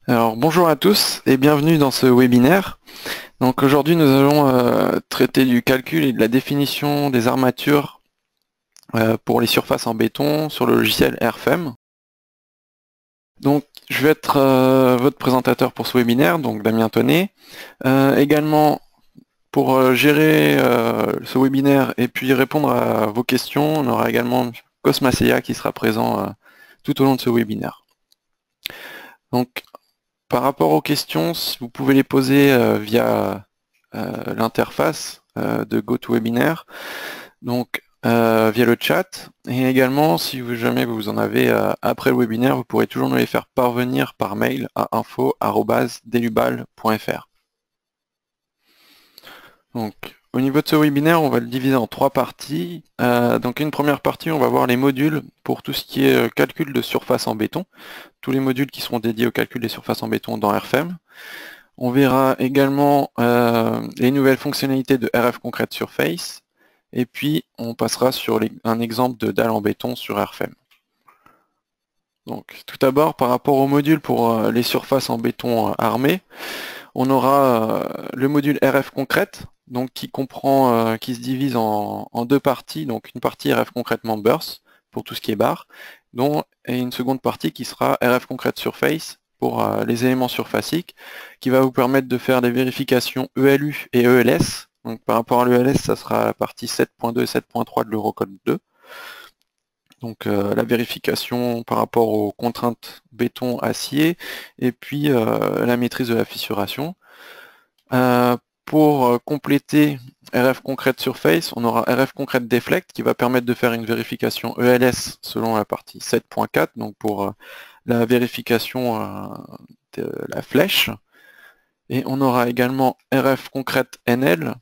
Alors bonjour à tous et bienvenue dans ce webinaire. Donc aujourd'hui nous allons traiter du calcul et de la définition des armatures pour les surfaces en béton sur le logiciel Airfem. Donc je vais être votre présentateur pour ce webinaire, donc Damien Tonnet. Également pour gérer ce webinaire et puis répondre à vos questions, on aura également Cosma Seya qui sera présent tout au long de ce webinaire. Donc par rapport aux questions, vous pouvez les poser via l'interface de GoToWebinar, donc via le chat, et également si jamais vous en avez après le webinaire, vous pourrez toujours nous les faire parvenir par mail à info@delubal.fr. Donc au niveau de ce webinaire, on va le diviser en trois parties. Donc une première partie, on va voir les modules pour tout ce qui est calcul de surface en béton, tous les modules qui seront dédiés au calcul des surfaces en béton dans Airfem. On verra également les nouvelles fonctionnalités de RF Concrete Surface, et puis on passera sur un exemple de dalle en béton sur Airfem. Donc tout d'abord, par rapport au module pour les surfaces en béton armé, on aura le module RF Concrete, donc qui comprend, qui se divise en deux parties, donc une partie RF Concrete Members pour tout ce qui est barre, et une seconde partie qui sera RF Concrete Surface pour les éléments surfaciques, qui va vous permettre de faire des vérifications ELU et ELS. Donc par rapport à l'ELS, ça sera la partie 7.2 et 7.3 de l'Eurocode 2. Donc la vérification par rapport aux contraintes béton-acier, et puis la maîtrise de la fissuration. Pour compléter RF Concrete Surface, on aura RF Concrete Deflect qui va permettre de faire une vérification ELS selon la partie 7.4, donc pour la vérification de la flèche. Et on aura également RF Concrete NL,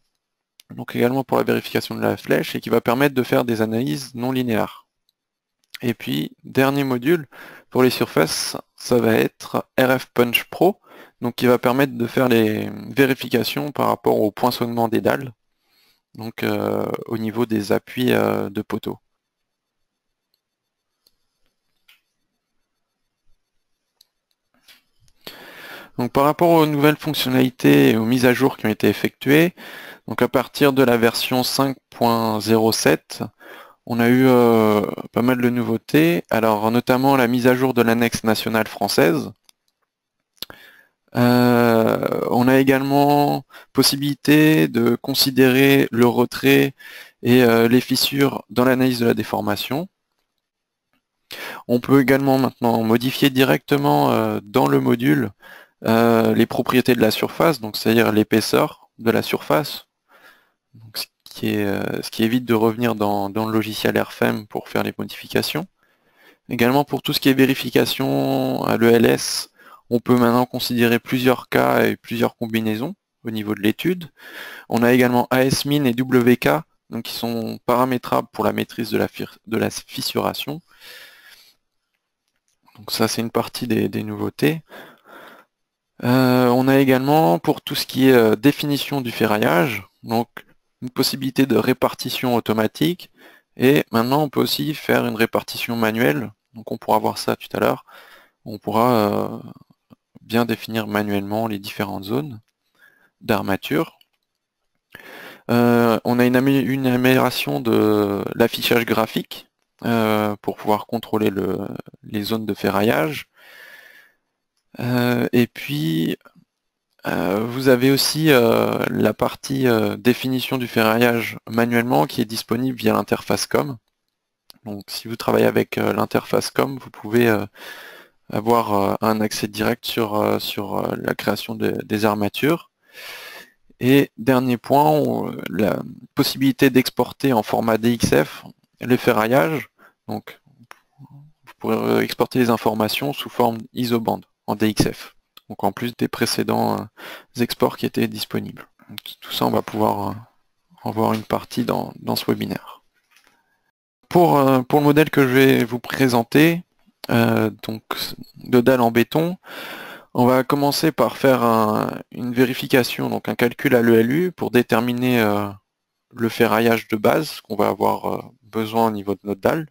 donc également pour la vérification de la flèche, et qui va permettre de faire des analyses non linéaires. Et puis, dernier module, pour les surfaces, ça va être RF Punch Pro, donc qui va permettre de faire les vérifications par rapport au poinçonnement des dalles, donc au niveau des appuis de poteaux. Donc par rapport aux nouvelles fonctionnalités et aux mises à jour qui ont été effectuées, donc à partir de la version 5.07, on a eu pas mal de nouveautés, alors notamment la mise à jour de l'annexe nationale française. On a également possibilité de considérer le retrait et les fissures dans l'analyse de la déformation. On peut également maintenant modifier directement dans le module les propriétés de la surface, donc c'est-à-dire l'épaisseur de la surface, donc ce qui évite de revenir dans le logiciel Airfem pour faire les modifications. Également pour tout ce qui est vérification à l'ELS, on peut maintenant considérer plusieurs cas et plusieurs combinaisons au niveau de l'étude. On a également ASMIN et WK, donc qui sont paramétrables pour la maîtrise de la fissuration. Donc ça c'est une partie des nouveautés. On a également pour tout ce qui est définition du ferraillage, donc une possibilité de répartition automatique, et maintenant on peut aussi faire une répartition manuelle, donc on pourra voir ça tout à l'heure. On pourra bien définir manuellement les différentes zones d'armature. On a une amélioration de l'affichage graphique pour pouvoir contrôler les zones de ferraillage. Et puis vous avez aussi la partie définition du ferraillage manuellement qui est disponible via l'interface COM. Donc si vous travaillez avec l'interface COM, vous pouvez avoir un accès direct sur la création des armatures. Et dernier point, la possibilité d'exporter en format DXF les ferraillages. Donc vous pourrez exporter les informations sous forme isoband en DXF. Donc en plus des précédents exports qui étaient disponibles. Donc, tout ça, on va pouvoir en voir une partie dans ce webinaire. Pour le modèle que je vais vous présenter, donc de dalle en béton, on va commencer par faire une vérification, donc un calcul à l'ELU pour déterminer le ferraillage de base qu'on va avoir besoin au niveau de notre dalle.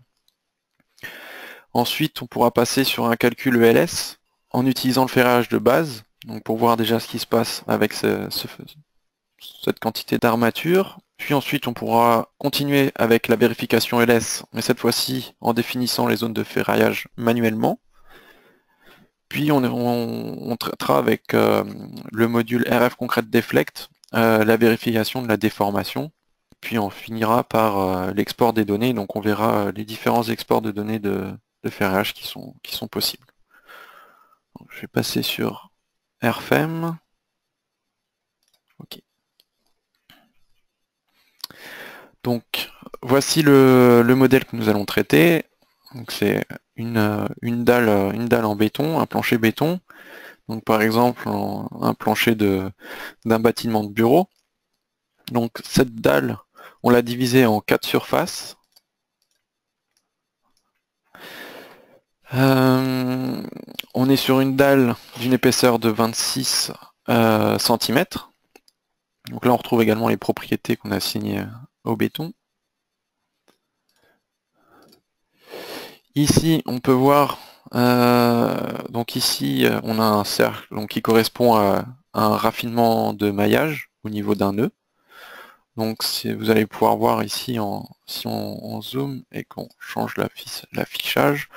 Ensuite, on pourra passer sur un calcul ELS en utilisant le ferrage de base, donc pour voir déjà ce qui se passe avec cette quantité d'armature. Puis ensuite, on pourra continuer avec la vérification LS, mais cette fois-ci en définissant les zones de ferraillage manuellement. Puis on traitera avec le module RF Concrete Deflect la vérification de la déformation. Puis on finira par l'export des données, donc on verra les différents exports de données de ferrage qui sont possibles. Donc, je vais passer sur RFEM. Ok. Donc voici le modèle que nous allons traiter. Donc c'est une dalle en béton, un plancher béton. Donc par exemple un plancher d'un bâtiment de bureau. Donc cette dalle, on l'a divisée en 4 surfaces. On est sur une dalle d'une épaisseur de 26 cm. Donc là on retrouve également les propriétés qu'on a assignées au béton. Ici on peut voir, donc ici on a un cercle donc, qui correspond à un raffinement de maillage au niveau d'un nœud. Donc vous allez pouvoir voir ici, si on zoome et qu'on change l'affichage,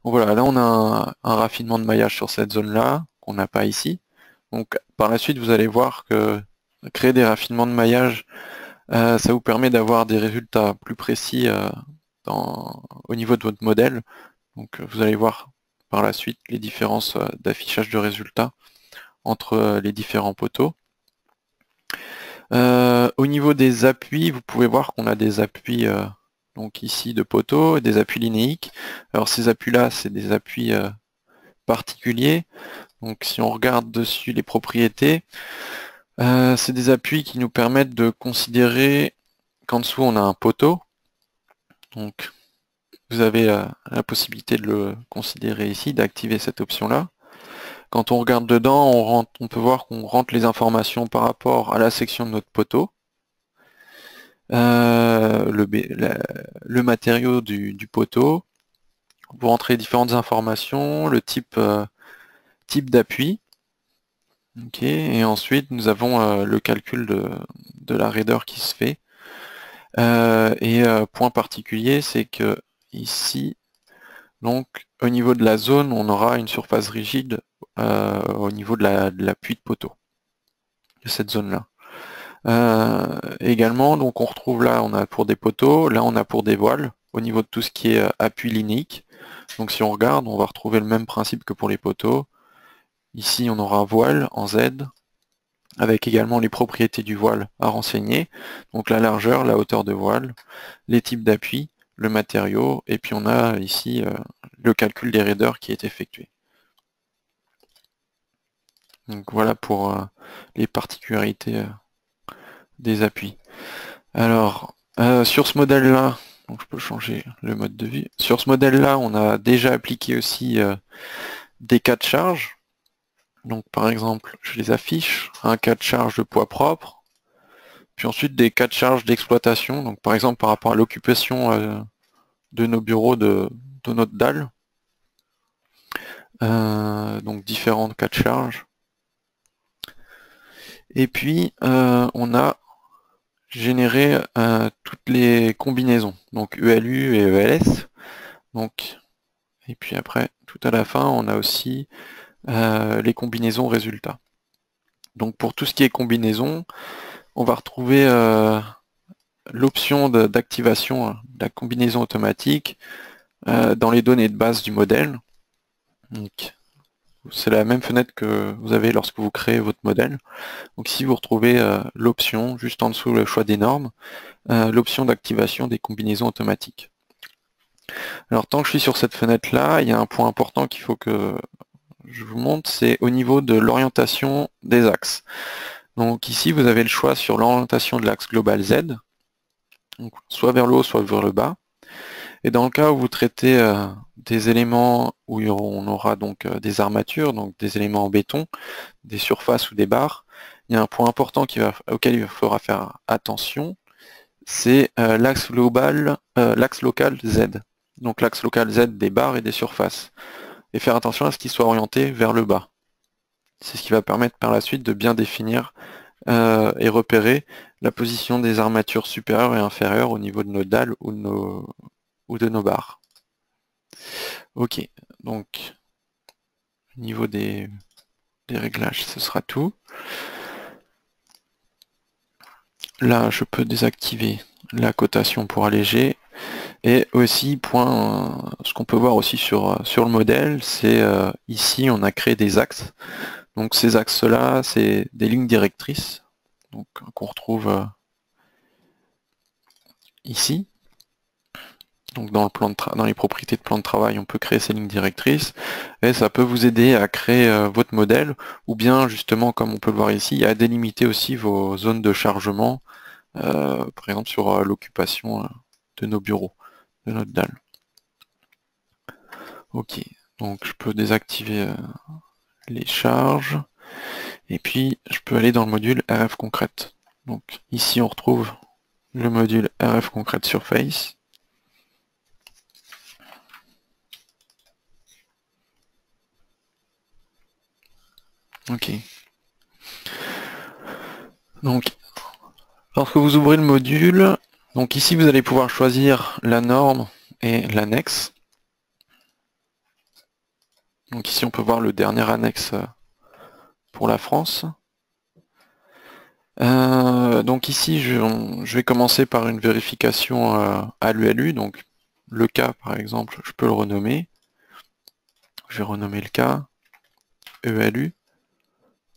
voilà, là on a un raffinement de maillage sur cette zone-là, qu'on n'a pas ici. Donc par la suite, vous allez voir que créer des raffinements de maillage, ça vous permet d'avoir des résultats plus précis au niveau de votre modèle. Donc vous allez voir par la suite les différences d'affichage de résultats entre les différents poteaux. Au niveau des appuis, vous pouvez voir qu'on a des appuis donc ici de poteaux et des appuis linéiques. Alors ces appuis-là, c'est des appuis particuliers. Donc si on regarde dessus les propriétés, c'est des appuis qui nous permettent de considérer qu'en dessous on a un poteau. Donc vous avez la possibilité de le considérer ici, d'activer cette option-là. Quand on regarde dedans, on peut voir qu'on rentre les informations par rapport à la section de notre poteau. Le matériau du poteau. Vous rentrez différentes informations, le type d'appui. Okay, et ensuite, nous avons le calcul de la raideur qui se fait. Point particulier, c'est que ici, donc au niveau de la zone, on aura une surface rigide au niveau de l'appui de poteau, de cette zone-là. Également, donc on retrouve là, on a pour des poteaux, là on a pour des voiles, au niveau de tout ce qui est appui linéique. Donc si on regarde, on va retrouver le même principe que pour les poteaux. Ici on aura voile en Z, avec également les propriétés du voile à renseigner. Donc la largeur, la hauteur de voile, les types d'appui, le matériau, et puis on a ici le calcul des raideurs qui est effectué. Donc voilà pour les particularités des appuis. Alors, sur ce modèle-là, donc je peux changer le mode de vue. Sur ce modèle-là, on a déjà appliqué aussi des cas de charge. Donc par exemple, je les affiche, un cas de charge de poids propre, puis ensuite des cas de charge d'exploitation, donc par exemple par rapport à l'occupation de nos bureaux de notre dalle. Donc différents cas de charge. Et puis on a généré toutes les combinaisons, donc ELU et ELS. Donc, et puis après, tout à la fin, on a aussi les combinaisons résultats. Donc pour tout ce qui est combinaison, on va retrouver l'option d'activation de la combinaison automatique dans les données de base du modèle. C'est la même fenêtre que vous avez lorsque vous créez votre modèle. Donc ici vous retrouvez l'option, juste en dessous le choix des normes, l'option d'activation des combinaisons automatiques. Alors tant que je suis sur cette fenêtre-là, il y a un point important qu'il faut que je vous montre, c'est au niveau de l'orientation des axes. Donc ici vous avez le choix sur l'orientation de l'axe global Z, donc soit vers le haut, soit vers le bas. Et dans le cas où vous traitez des éléments où on aura donc des armatures, donc des éléments en béton, des surfaces ou des barres, il y a un point important auquel il faudra faire attention, c'est l'axe local Z. Donc l'axe local Z des barres et des surfaces. et faire attention à ce qu'il soit orienté vers le bas. C'est ce qui va permettre par la suite de bien définir et repérer la position des armatures supérieures et inférieures au niveau de nos dalles ou de nos barres. Ok, donc au niveau des réglages, ce sera tout. Là, je peux désactiver la cotation pour alléger. Et aussi, ce qu'on peut voir aussi sur le modèle, c'est ici, on a créé des axes. Donc ces axes-là, c'est des lignes directrices qu'on retrouve ici. Donc dans les propriétés de plan de travail, on peut créer ces lignes directrices et ça peut vous aider à créer votre modèle ou bien justement, comme on peut le voir ici, à délimiter aussi vos zones de chargement, par exemple sur l'occupation de nos bureaux, de notre dalle. Ok, donc je peux désactiver les charges et puis je peux aller dans le module RF Concrete. Donc ici on retrouve le module RF Concrete Surface. Ok. Donc, lorsque vous ouvrez le module, donc ici vous allez pouvoir choisir la norme et l'annexe. Donc ici on peut voir le dernier annexe pour la France. Donc ici je vais commencer par une vérification à l'ULU. Donc le cas par exemple, je peux le renommer. Je vais renommer le cas ELU.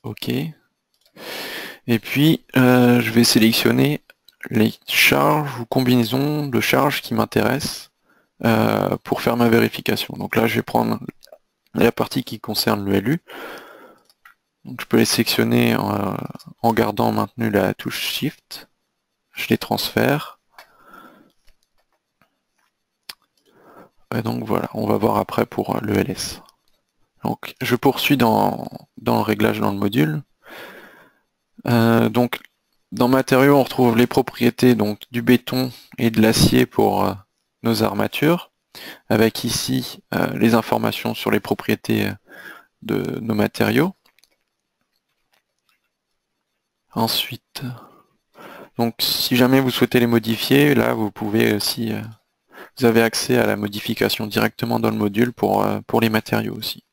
Ok. Et puis je vais sélectionner les charges ou combinaisons de charges qui m'intéressent pour faire ma vérification. Donc là je vais prendre la partie qui concerne l'ULU. Donc je peux les sélectionner en gardant maintenu la touche Shift. Je les transfère. Et donc voilà, on va voir après pour le LS. Donc je poursuis dans le réglage dans le module. Donc dans matériaux, on retrouve les propriétés donc du béton et de l'acier pour nos armatures, avec ici les informations sur les propriétés de nos matériaux. Ensuite, donc si jamais vous souhaitez les modifier, là vous pouvez aussi, vous avez accès à la modification directement dans le module pour les matériaux aussi.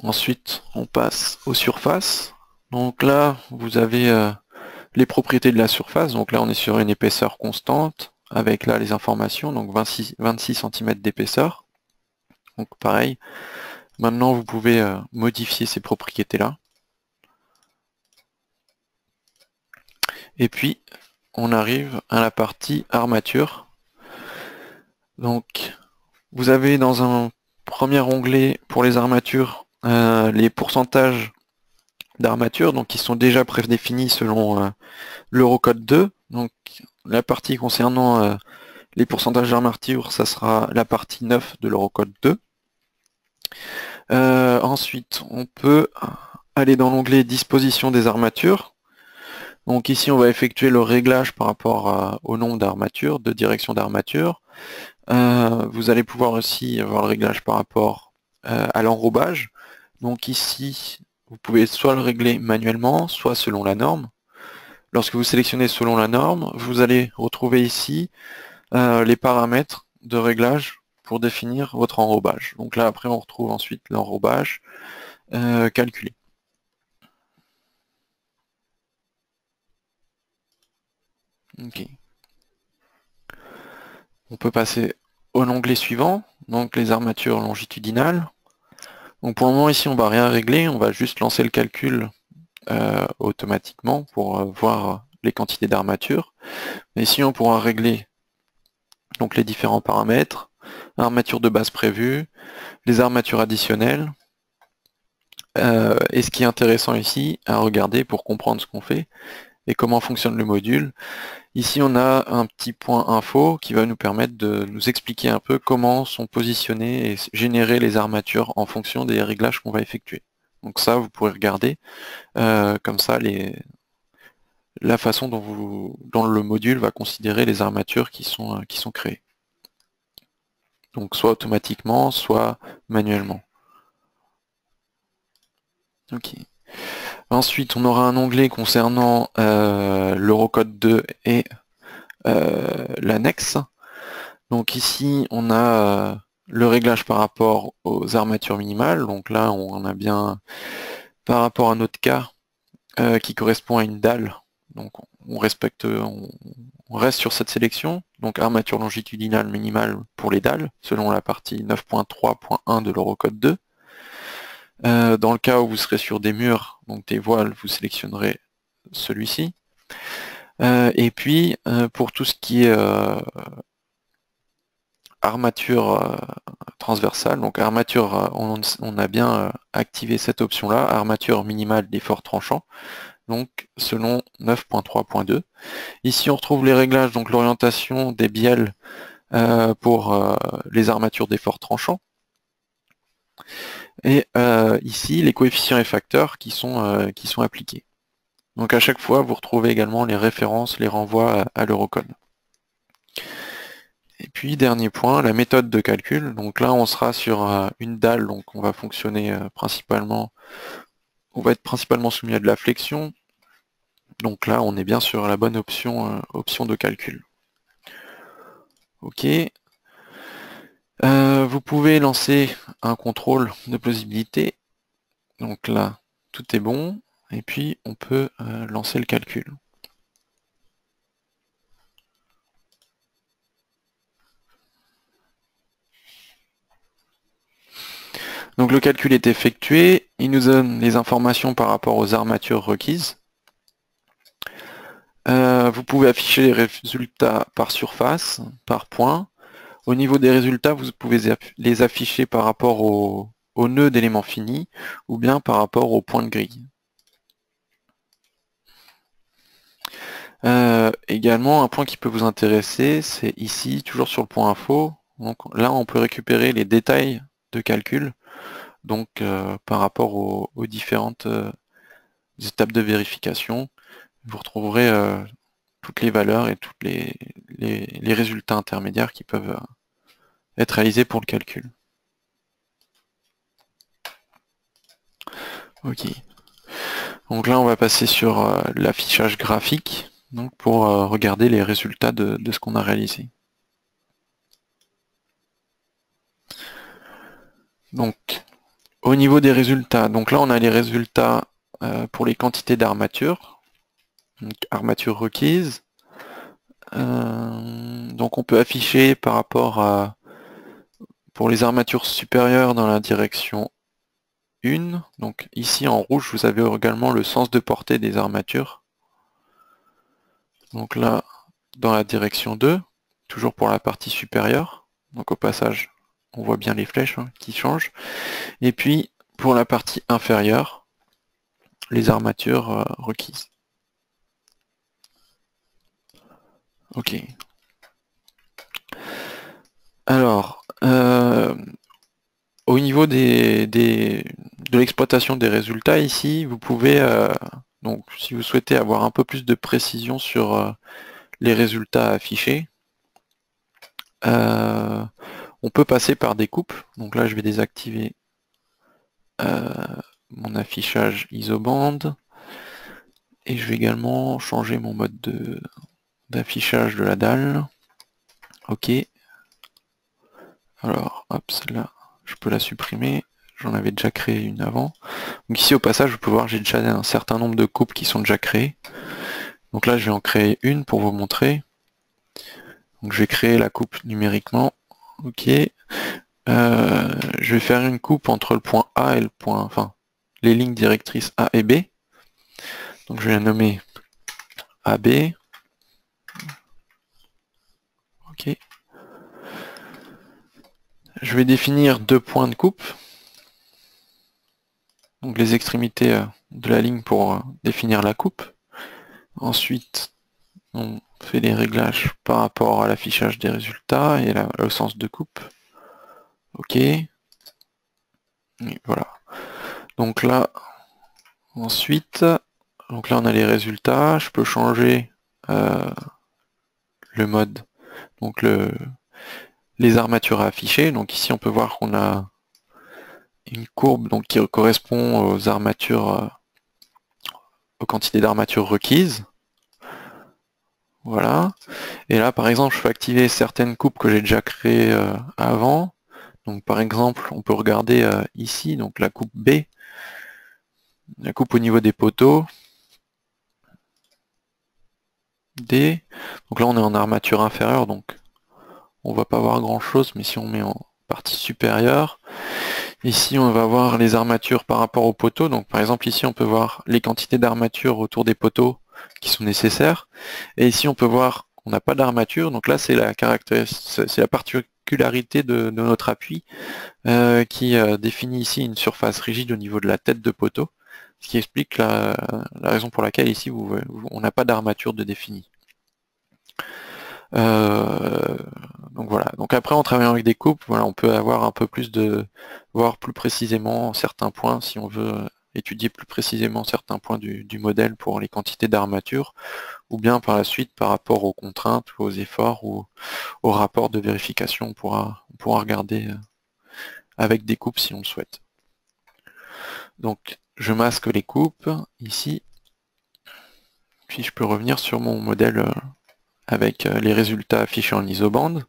Ensuite, on passe aux surfaces. Donc là, vous avez les propriétés de la surface. Donc là, on est sur une épaisseur constante, avec là les informations, donc 26 cm d'épaisseur. Donc pareil, maintenant vous pouvez modifier ces propriétés-là. Et puis, on arrive à la partie armature. Donc, vous avez dans un premier onglet pour les armatures les pourcentages d'armature, donc qui sont déjà prédéfinis selon l'Eurocode 2. Donc la partie concernant les pourcentages d'armature, ça sera la partie 9 de l'Eurocode 2. Ensuite, on peut aller dans l'onglet disposition des armatures. Donc ici, on va effectuer le réglage par rapport au nombre d'armatures, de direction d'armature. Vous allez pouvoir aussi avoir le réglage par rapport à l'enrobage. Donc ici, vous pouvez soit le régler manuellement, soit selon la norme. Lorsque vous sélectionnez selon la norme, vous allez retrouver ici les paramètres de réglage pour définir votre enrobage. Donc là, après, on retrouve ensuite l'enrobage calculé. Ok. On peut passer au onglet suivant, donc les armatures longitudinales. Donc pour le moment ici on va rien régler, on va juste lancer le calcul automatiquement pour voir les quantités d'armature. Ici on pourra régler donc les différents paramètres, armature de base prévue, les armatures additionnelles. Et ce qui est intéressant ici à regarder pour comprendre ce qu'on fait et comment fonctionne le module, ici on a un petit point info qui va nous permettre de nous expliquer un peu comment sont positionnées et générer les armatures en fonction des réglages qu'on va effectuer. Donc ça vous pourrez regarder comme ça la façon dont le module va considérer les armatures qui sont créées. Donc soit automatiquement, soit manuellement. Ok. Ensuite, on aura un onglet concernant l'Eurocode 2 et l'annexe. Donc ici, on a le réglage par rapport aux armatures minimales. Donc là, on a bien par rapport à notre cas qui correspond à une dalle. Donc on respecte, on reste sur cette sélection. Donc armature longitudinale minimale pour les dalles, selon la partie 9.3.1 de l'Eurocode 2. Dans le cas où vous serez sur des murs, donc des voiles, vous sélectionnerez celui-ci. Et puis, pour tout ce qui est armature transversale, donc armature, on a bien activé cette option-là, armature minimale des forts tranchants, donc selon 9.3.2. Ici, on retrouve les réglages, donc l'orientation des bielles pour les armatures des forts tranchants. Et ici, les coefficients et facteurs qui sont appliqués. Donc à chaque fois, vous retrouvez également les références, les renvois à l'Eurocode. Et puis, dernier point, la méthode de calcul. Donc là, on sera sur une dalle, donc on va fonctionner principalement, on va être principalement soumis à de la flexion. Donc là, on est bien sur la bonne option, option de calcul. Ok. Vous pouvez lancer un contrôle de plausibilité. Donc là, tout est bon. Et puis, on peut lancer le calcul. Donc le calcul est effectué, il nous donne les informations par rapport aux armatures requises. Vous pouvez afficher les résultats par surface, par point. Au niveau des résultats, vous pouvez les afficher par rapport au nœud d'éléments finis ou bien par rapport au point de grille. Également, un point qui peut vous intéresser, c'est ici, toujours sur le point info. Donc là, on peut récupérer les détails de calcul, donc par rapport aux différentes étapes de vérification. Vous retrouverez toutes les valeurs et tous les résultats intermédiaires qui peuvent être réalisés pour le calcul. Ok. Donc là, on va passer sur l'affichage graphique, donc pour regarder les résultats de ce qu'on a réalisé. Donc, au niveau des résultats, donc là, on a les résultats pour les quantités d'armature, armature requise. Donc, on peut afficher par rapport à pour les armatures supérieures dans la direction 1. Donc ici en rouge, vous avez également le sens de portée des armatures. Donc là, dans la direction 2, toujours pour la partie supérieure. Donc au passage, on voit bien les flèches qui changent. Et puis pour la partie inférieure, les armatures requises. Ok. Alors, au niveau de l'exploitation des résultats ici, vous pouvez, donc si vous souhaitez avoir un peu plus de précision sur les résultats affichés, on peut passer par des coupes. Donc là, je vais désactiver mon affichage isoband. Et je vais également changer mon mode d'affichage de la dalle. Ok. Alors, hop, celle-là, je peux la supprimer. J'en avais déjà créé une avant. Donc ici, au passage, vous pouvez voir, j'ai déjà un certain nombre de coupes qui sont déjà créées. Donc là, je vais en créer une pour vous montrer. Donc je vais créer la coupe numériquement. Ok. Je vais faire une coupe entre le point A et le point, enfin, les lignes directrices A et B. Donc je vais la nommer AB. Ok. Je vais définir deux points de coupe. Donc les extrémités de la ligne pour définir la coupe. Ensuite, on fait les réglages par rapport à l'affichage des résultats et au sens de coupe. Ok. Et voilà. Donc là, ensuite, donc là on a les résultats. Je peux changer le mode, donc les armatures à afficher. Donc ici on peut voir qu'on a une courbe donc, qui correspond aux armatures, aux quantités d'armatures requises. Voilà. Et là par exemple je peux activer certaines coupes que j'ai déjà créées avant. Donc par exemple on peut regarder ici donc la coupe B, la coupe au niveau des poteaux. D. Donc là on est en armature inférieure, donc on va pas voir grand chose, mais si on met en partie supérieure, ici on va voir les armatures par rapport aux poteaux. Donc par exemple ici on peut voir les quantités d'armature autour des poteaux qui sont nécessaires. Et ici on peut voir qu'on n'a pas d'armature, donc là c'est la particularité de notre appui qui définit ici une surface rigide au niveau de la tête de poteau, ce qui explique la raison pour laquelle ici on n'a pas d'armature de définie. Donc voilà. Donc après en travaillant avec des coupes, voilà, on peut avoir un peu plus de voir plus précisément certains points si on veut étudier plus précisément certains points du modèle pour les quantités d'armature, ou bien par la suite par rapport aux contraintes, aux efforts ou au rapport de vérification, on pourra regarder avec des coupes si on le souhaite. Donc je masque les coupes ici, puis je peux revenir sur mon modèle avec les résultats affichés en isobande.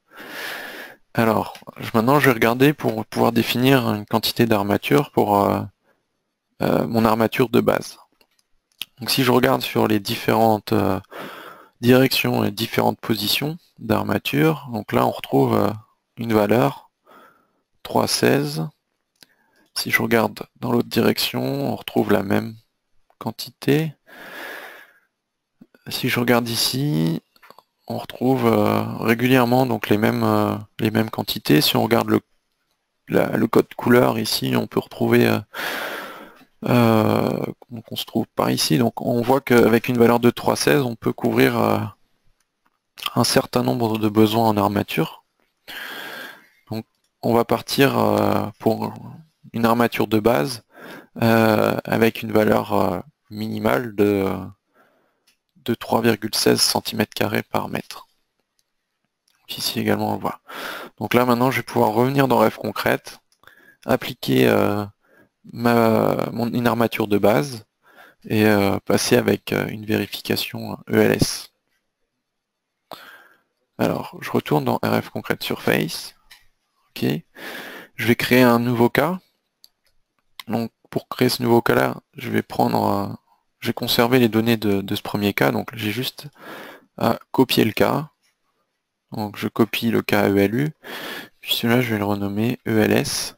Alors, maintenant je vais regarder pour pouvoir définir une quantité d'armature pour mon armature de base. Donc si je regarde sur les différentes directions et différentes positions d'armature, donc là on retrouve une valeur 3,16. Si je regarde dans l'autre direction, on retrouve la même quantité. Si je regarde ici, on retrouve régulièrement donc les mêmes quantités. Si on regarde le code couleur ici, on peut retrouver donc on se trouve par ici. Donc on voit qu'avec une valeur de 3,16, on peut couvrir un certain nombre de besoins en armature. Donc on va partir pour une armature de base avec une valeur minimale de 3,16 cm² par mètre. Donc ici également on le voit. Donc là maintenant je vais pouvoir revenir dans Ref concrète, appliquer une armature de base et passer avec une vérification ELS. Alors je retourne dans RF concrète surface. Ok. Je vais créer un nouveau cas. Donc pour créer ce nouveau cas là, je vais conserver les données de ce premier cas, donc j'ai juste à copier le cas. Donc je copie le cas ELU, puis celui-là je vais le renommer ELS,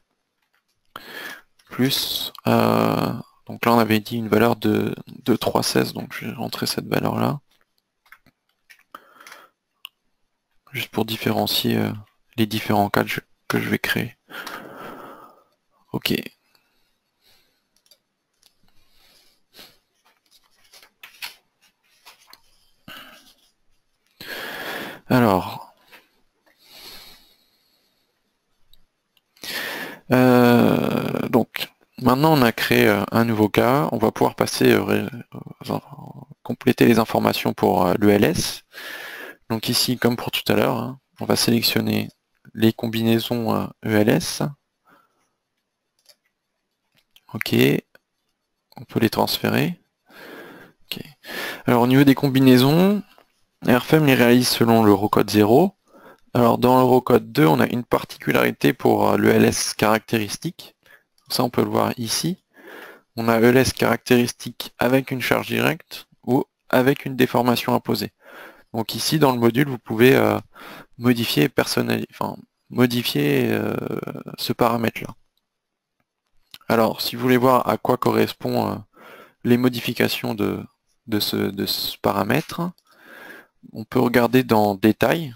plus, donc là on avait dit une valeur de 3,16, donc je vais rentrer cette valeur là, juste pour différencier les différents cas que je vais créer. Ok. Alors, donc, maintenant on a créé un nouveau cas, on va pouvoir passer compléter les informations pour l'ELS. Donc ici, comme pour tout à l'heure, hein, on va sélectionner les combinaisons ELS. Ok, on peut les transférer. Okay. Alors au niveau des combinaisons, RFEM les réalise selon l'Eurocode 0. Alors dans l'Eurocode 2, on a une particularité pour l'ELS caractéristique. Ça on peut le voir ici. On a ELS caractéristique avec une charge directe ou avec une déformation imposée. Donc ici dans le module, vous pouvez modifier ce paramètre-là. Alors si vous voulez voir à quoi correspondent les modifications de ce paramètre, on peut regarder dans Détail.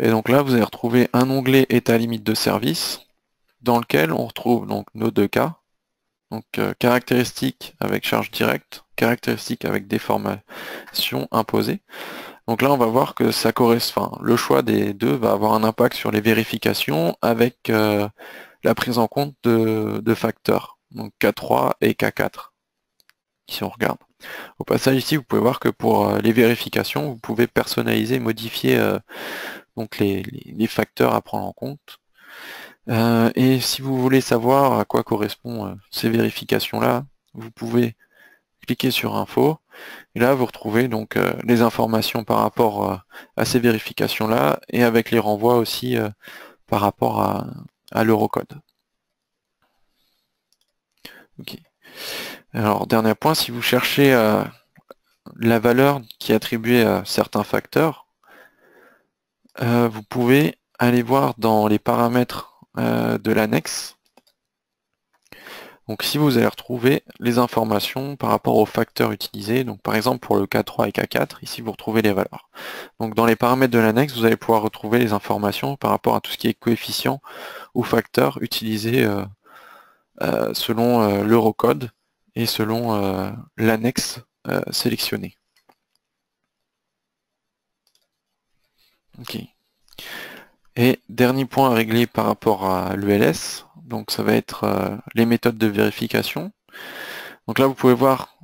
Et donc là, vous allez retrouver un onglet État limite de service, dans lequel on retrouve donc nos deux cas. Donc caractéristiques avec charge directe, caractéristiques avec déformation imposée. Donc là, on va voir que ça correspond. Le choix des deux va avoir un impact sur les vérifications avec la prise en compte de facteurs, donc K3 et K4, si on regarde. Au passage ici, vous pouvez voir que pour les vérifications, vous pouvez personnaliser, modifier donc les facteurs à prendre en compte. Et si vous voulez savoir à quoi correspondent ces vérifications-là, vous pouvez cliquer sur Info, et là vous retrouvez donc les informations par rapport à ces vérifications-là, et avec les renvois aussi par rapport à l'Eurocode. Ok. Alors, dernier point, si vous cherchez la valeur qui est attribuée à certains facteurs, vous pouvez aller voir dans les paramètres de l'annexe. Donc si vous allez retrouver les informations par rapport aux facteurs utilisés, donc par exemple pour le K3 et K4, ici vous retrouvez les valeurs. Donc dans les paramètres de l'annexe, vous allez pouvoir retrouver les informations par rapport à tout ce qui est coefficient ou facteur utilisé selon l'Eurocode et selon l'annexe sélectionnée. Ok. Et dernier point à régler par rapport à l'ELS, donc ça va être les méthodes de vérification. Donc là vous pouvez voir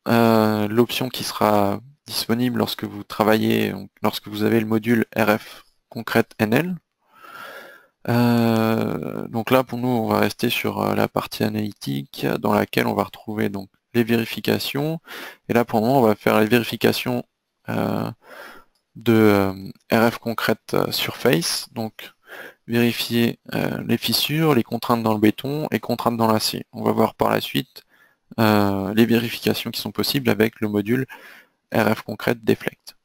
l'option qui sera disponible lorsque vous travaillez, lorsque vous avez le module RF concrète NL. Donc là pour nous on va rester sur la partie analytique dans laquelle on va retrouver donc les vérifications, et là pour le moment on va faire les vérifications de RF concrète surface, donc vérifier les fissures, les contraintes dans le béton et contraintes dans l'acier. On va voir par la suite les vérifications qui sont possibles avec le module RF concrète deflect.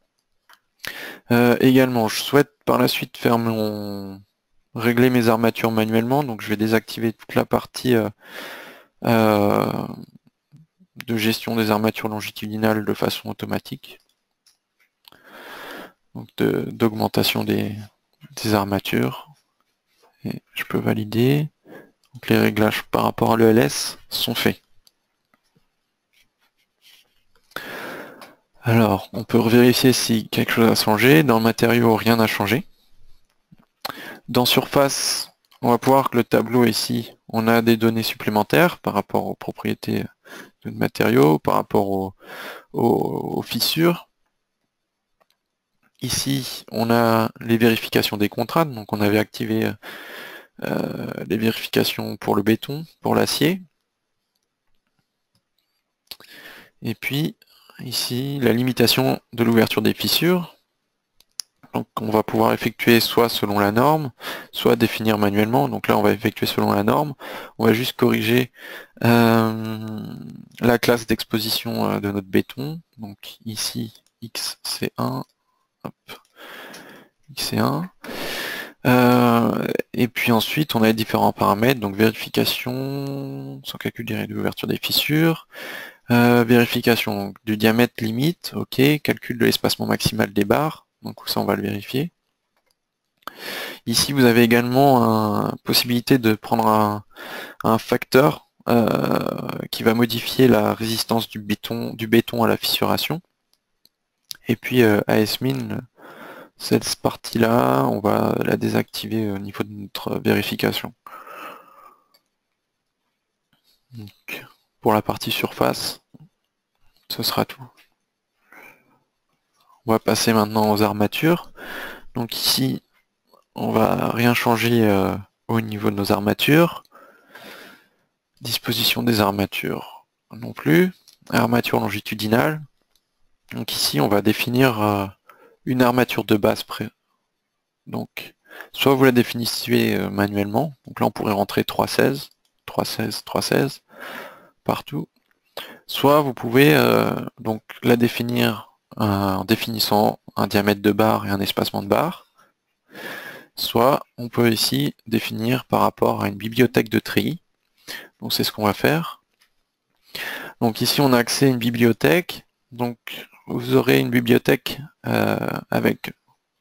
Également, je souhaite par la suite faire régler mes armatures manuellement, donc je vais désactiver toute la partie de gestion des armatures longitudinales de façon automatique, donc d'augmentation des armatures. Et je peux valider. Donc les réglages par rapport à l'ELS sont faits. Alors, on peut vérifier si quelque chose a changé. Dans le matériau, rien n'a changé. Dans Surface, on va voir que le tableau ici, on a des données supplémentaires par rapport aux propriétés de matériaux, par rapport aux fissures. Ici, on a les vérifications des contraintes, donc on avait activé les vérifications pour le béton, pour l'acier. Et puis, ici, la limitation de l'ouverture des fissures. Donc on va pouvoir effectuer soit selon la norme, soit définir manuellement. Donc là on va effectuer selon la norme. On va juste corriger la classe d'exposition de notre béton. Donc ici XC1, hop, XC1. Et puis ensuite on a les différents paramètres, donc vérification sans calcul direct de l'ouverture des fissures, vérification donc, du diamètre limite, ok, calcul de l'espacement maximal des barres, donc ça on va le vérifier. Ici vous avez également la possibilité de prendre un facteur qui va modifier la résistance du béton à la fissuration. Et puis ASMIN, cette partie-là, on va la désactiver au niveau de notre vérification. Donc, pour la partie surface, ce sera tout. On va passer maintenant aux armatures. Donc ici, on va rien changer au niveau de nos armatures. Disposition des armatures non plus. Armature longitudinale. Donc ici, on va définir une armature de base Donc, soit vous la définissez manuellement. Donc là, on pourrait rentrer 3,16, 3,16, 3,16 partout. Soit vous pouvez donc la définir en définissant un diamètre de barre et un espacement de barre. Soit on peut ici définir par rapport à une bibliothèque de treillis. Donc c'est ce qu'on va faire. Donc ici on a accès à une bibliothèque. Donc vous aurez une bibliothèque avec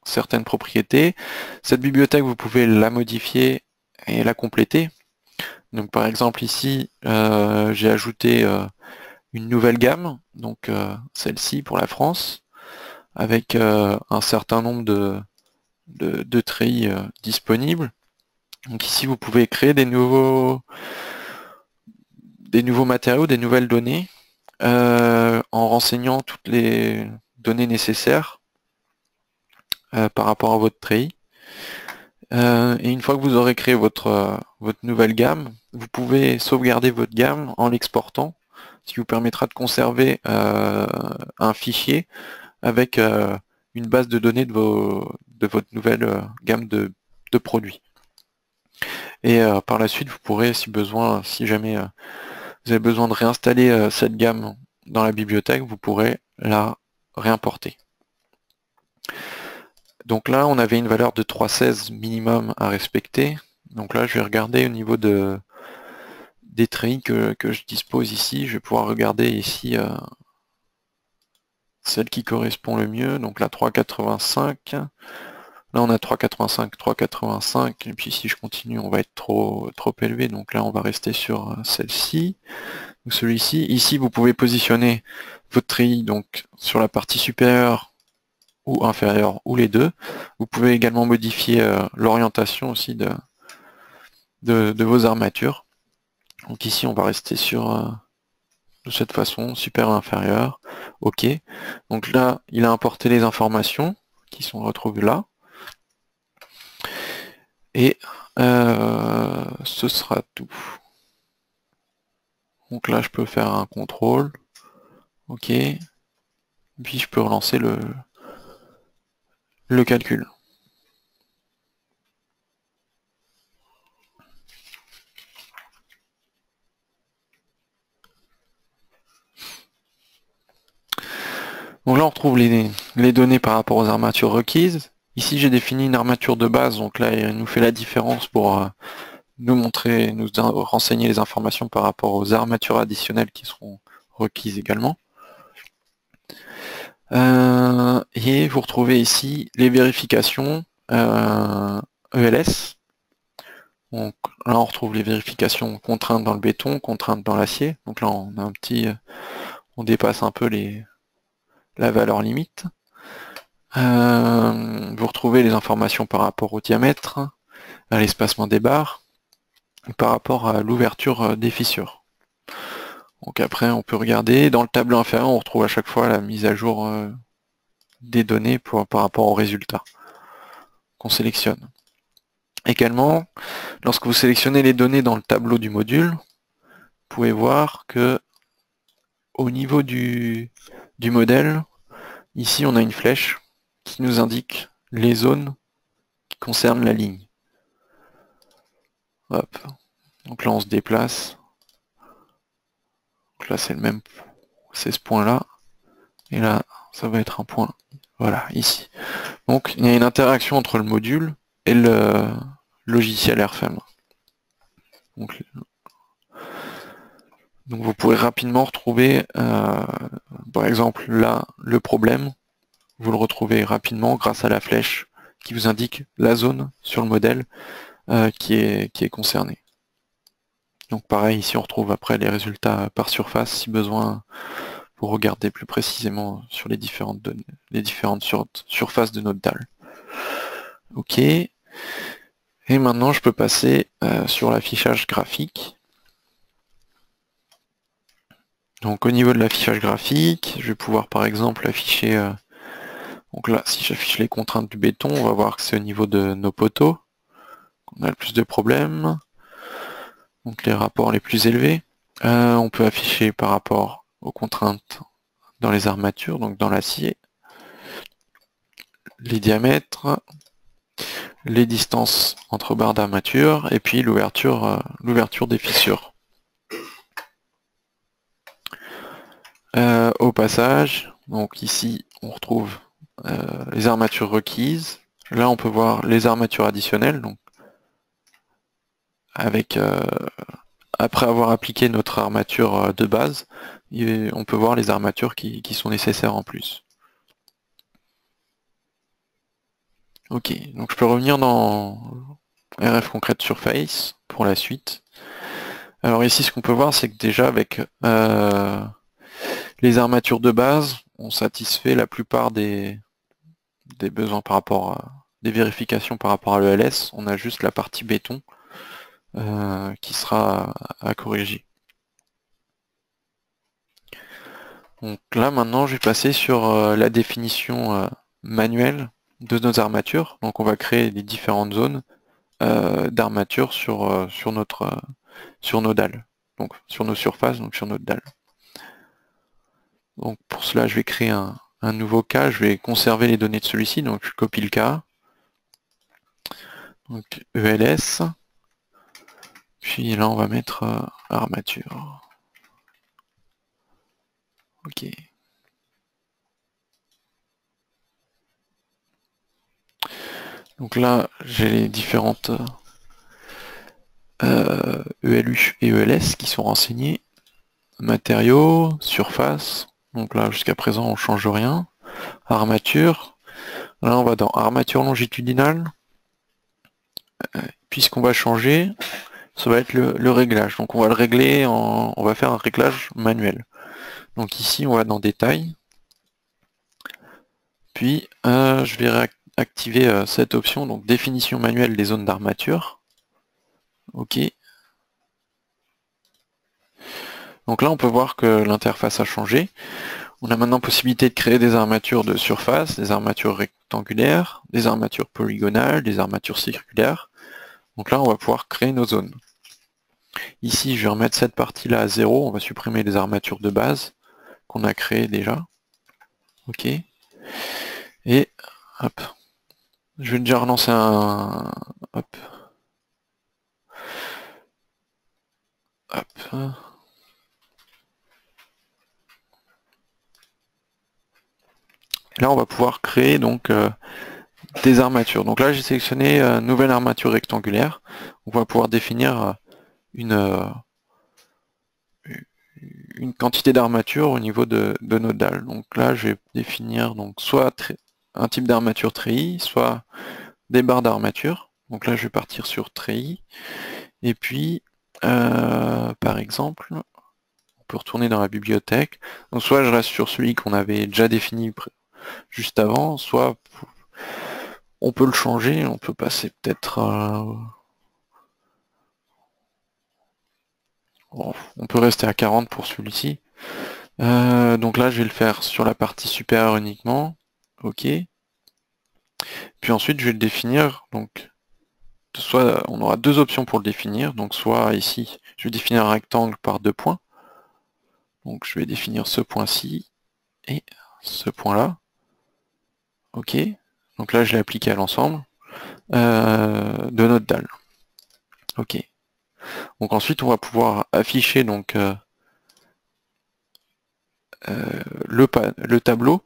certaines propriétés. Cette bibliothèque vous pouvez la modifier et la compléter. Donc par exemple ici j'ai ajouté une nouvelle gamme, donc celle-ci pour la France, avec un certain nombre de treillis disponibles. Donc ici vous pouvez créer des nouveaux matériaux, des nouvelles données, en renseignant toutes les données nécessaires par rapport à votre treillis. Et une fois que vous aurez créé votre nouvelle gamme, vous pouvez sauvegarder votre gamme en l'exportant, ce qui vous permettra de conserver un fichier avec une base de données de votre nouvelle gamme de produits. Et par la suite, vous pourrez, si besoin, si jamais vous avez besoin de réinstaller cette gamme dans la bibliothèque, vous pourrez la réimporter. Donc là, on avait une valeur de 3.16 minimum à respecter. Donc là, je vais regarder au niveau des treillis que je dispose ici. Je vais pouvoir regarder ici celle qui correspond le mieux. Donc la 3.85. Là, on a 3.85, 3.85. Et puis si je continue, on va être trop élevé. Donc là, on va rester sur celle-ci. Celui-ci. Ici, vous pouvez positionner votre treillis donc sur la partie supérieure ou inférieure, ou les deux. Vous pouvez également modifier l'orientation aussi de vos armatures. Donc ici, on va rester sur de cette façon, supérieur inférieur. OK. Donc là, il a importé les informations qui sont retrouvées là. Et ce sera tout. Donc là, je peux faire un contrôle. OK. Puis je peux relancer le calcul. Donc là on retrouve les données par rapport aux armatures requises. Ici j'ai défini une armature de base, donc là il nous fait la différence pour nous montrer, nous renseigner les informations par rapport aux armatures additionnelles qui seront requises également. Et vous retrouvez ici les vérifications ELS. Donc là on retrouve les vérifications contraintes dans le béton, contraintes dans l'acier. Donc là on a on dépasse un peu la valeur limite. Vous retrouvez les informations par rapport au diamètre, à l'espacement des barres, et par rapport à l'ouverture des fissures. Donc après on peut regarder, dans le tableau inférieur on retrouve à chaque fois la mise à jour des données par rapport aux résultats qu'on sélectionne. Également, lorsque vous sélectionnez les données dans le tableau du module, vous pouvez voir que au niveau du modèle, ici on a une flèche qui nous indique les zones qui concernent la ligne. Hop. Donc là on se déplace. Donc là c'est le même, c'est ce point là. Et là ça va être un point, voilà, ici. Donc il y a une interaction entre le module et le logiciel RFEM. Donc vous pourrez rapidement retrouver, par exemple là, le problème, vous le retrouvez rapidement grâce à la flèche qui vous indique la zone sur le modèle qui est concernée. Donc pareil, ici on retrouve après les résultats par surface si besoin pour regarder plus précisément sur les différentes données, les différentes surfaces de notre dalle. OK. Et maintenant je peux passer sur l'affichage graphique. Donc au niveau de l'affichage graphique, je vais pouvoir par exemple afficher, donc là si j'affiche les contraintes du béton, on va voir que c'est au niveau de nos poteaux qu'on a le plus de problèmes, donc les rapports les plus élevés. On peut afficher par rapport aux contraintes dans les armatures, donc dans l'acier, les diamètres, les distances entre barres d'armature, et puis l'ouverture des fissures. Au passage, donc ici on retrouve les armatures requises. Là on peut voir les armatures additionnelles, donc avec après avoir appliqué notre armature de base, on peut voir les armatures qui sont nécessaires en plus. Ok, donc je peux revenir dans RF Concrete Surface pour la suite. Alors ici ce qu'on peut voir c'est que déjà avec les armatures de base, on satisfait la plupart des besoins par rapport à des vérifications par rapport à l'ELS. On a juste la partie béton qui sera à corriger. Donc là maintenant je vais passer sur la définition manuelle de nos armatures. Donc on va créer les différentes zones d'armature sur nos dalles, donc sur nos surfaces, donc sur notre dalle. Donc pour cela, je vais créer un nouveau cas, je vais conserver les données de celui-ci, donc je copie le cas, donc ELS, puis là on va mettre armature. Ok. Donc là, j'ai les différentes ELU et ELS qui sont renseignées. Matériaux, surface, donc là jusqu'à présent on change rien. Armature, là on va dans armature longitudinale. Puis ce qu'on va changer, ça va être le réglage. Donc on va le régler, on va faire un réglage manuel. Donc ici on va dans détail. Puis je vais activer cette option, donc définition manuelle des zones d'armature. Ok. Donc là on peut voir que l'interface a changé. On a maintenant possibilité de créer des armatures de surface, des armatures rectangulaires, des armatures polygonales, des armatures circulaires. Donc là on va pouvoir créer nos zones. Ici je vais remettre cette partie-là à 0, on va supprimer les armatures de base qu'on a créées déjà. Ok. Et hop. Je vais déjà relancer un. Hop. Hop. Et là on va pouvoir créer donc des armatures. Donc là j'ai sélectionné nouvelle armature rectangulaire. On va pouvoir définir une quantité d'armature au niveau de notre dalle. Donc là je vais définir donc soit un type d'armature treillis, soit des barres d'armature. Donc là je vais partir sur treillis. Et puis par exemple, on peut retourner dans la bibliothèque. Donc soit je reste sur celui qu'on avait déjà défini juste avant, soit on peut le changer, on peut passer peut-être on peut rester à 40 pour celui-ci. Donc là je vais le faire sur la partie supérieure uniquement. Ok. Puis ensuite je vais le définir. Donc soit on aura deux options pour le définir. Donc soit ici je vais définir un rectangle par 2 points. Donc je vais définir ce point-ci et ce point-là. Ok. Donc là je l'ai appliqué à l'ensemble de notre dalle. Ok. Donc ensuite on va pouvoir afficher donc le tableau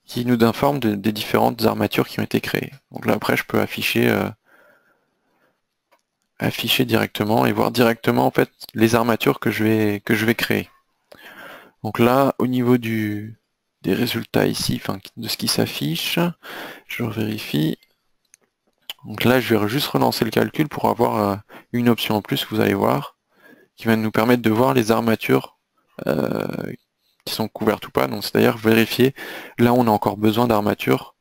qui nous informe des différentes armatures qui ont été créées. Donc là après je peux afficher directement et voir directement en fait les armatures que je vais créer. Donc là au niveau des résultats ici, enfin de ce qui s'affiche, je vérifie. Donc là je vais juste relancer le calcul pour avoir une option en plus que vous allez voir, qui va nous permettre de voir les armatures qui sont couvertes ou pas. Donc c'est-à-dire vérifier là où on a encore besoin d'armatures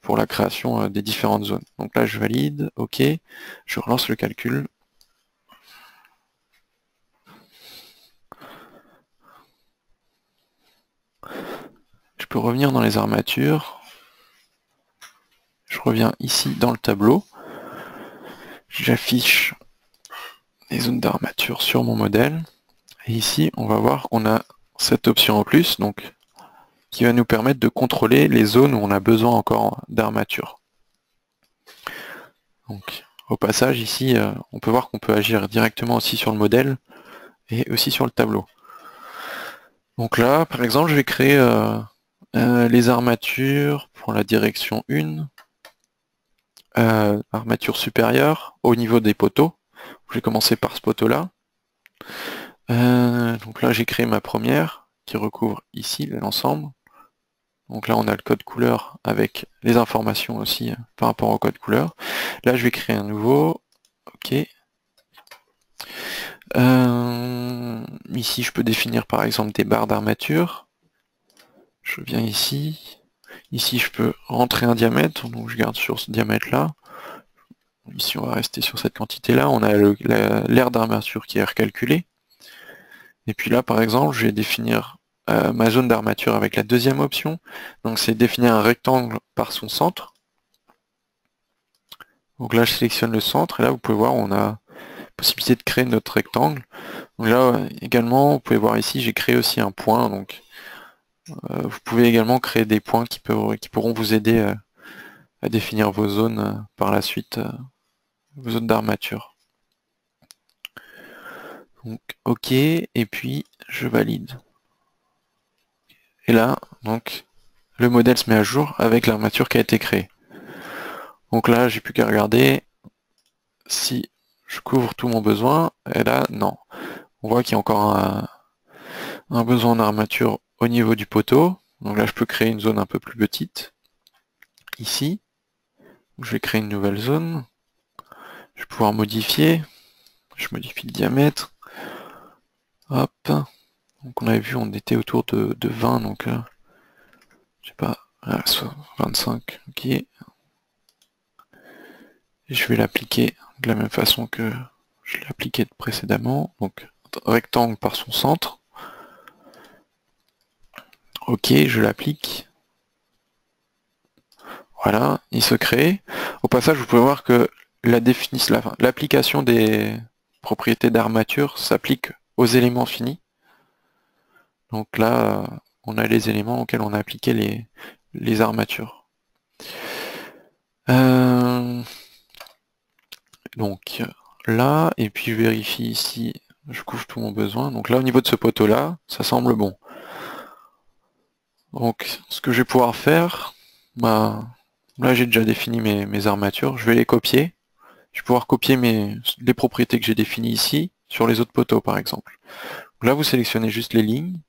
pour la création des différentes zones. Donc là je valide, ok, je relance le calcul. Je peux revenir dans les armatures. Je reviens ici dans le tableau. J'affiche les zones d'armature sur mon modèle. Et ici, on va voir qu'on a cette option en plus, donc qui va nous permettre de contrôler les zones où on a besoin encore d'armature. Donc, au passage, ici, on peut voir qu'on peut agir directement aussi sur le modèle et aussi sur le tableau. Donc là, par exemple, je vais créer les armatures pour la direction 1, armature supérieure au niveau des poteaux. Je vais commencer par ce poteau-là. Donc là, j'ai créé ma première qui recouvre ici l'ensemble. Donc là, on a le code couleur avec les informations aussi par rapport au code couleur. Là, je vais créer un nouveau. Ok. Ici, je peux définir par exemple des barres d'armature. Je viens ici. Ici, je peux rentrer un diamètre, donc je garde sur ce diamètre-là. Ici, on va rester sur cette quantité-là. On a l'aire d'armature qui est recalculé. Et puis là, par exemple, je vais définir ma zone d'armature avec la deuxième option. Donc c'est définir un rectangle par son centre. Donc là je sélectionne le centre et là vous pouvez voir on a possibilité de créer notre rectangle. Donc là également vous pouvez voir ici j'ai créé aussi un point. Donc vous pouvez également créer des points qui pourront vous aider à définir vos zones par la suite, vos zones d'armature. Donc ok, et puis je valide. Et là, donc, le modèle se met à jour avec l'armature qui a été créée. Donc là, j'ai plus qu'à regarder si je couvre tout mon besoin. Et là, non. On voit qu'il y a encore un besoin d'armature au niveau du poteau. Donc là, je peux créer une zone un peu plus petite. Ici, je vais créer une nouvelle zone. Je vais pouvoir modifier. Je modifie le diamètre. Hop. Donc on avait vu, on était autour de 20, donc je sais pas, soit 25, ok. Et je vais l'appliquer de la même façon que je l'ai appliqué précédemment. Donc rectangle par son centre. Ok, je l'applique. Voilà, il se crée. Au passage, vous pouvez voir que l'application des propriétés d'armature s'applique aux éléments finis. Donc là, on a les éléments auxquels on a appliqué les armatures. Donc là, et puis je vérifie ici, je couvre tout mon besoin. Donc là, au niveau de ce poteau-là, ça semble bon. Donc ce que je vais pouvoir faire, bah, là j'ai déjà défini mes armatures, je vais les copier. Je vais pouvoir copier les propriétés que j'ai définies ici sur les autres poteaux par exemple. Donc là vous sélectionnez juste les lignes.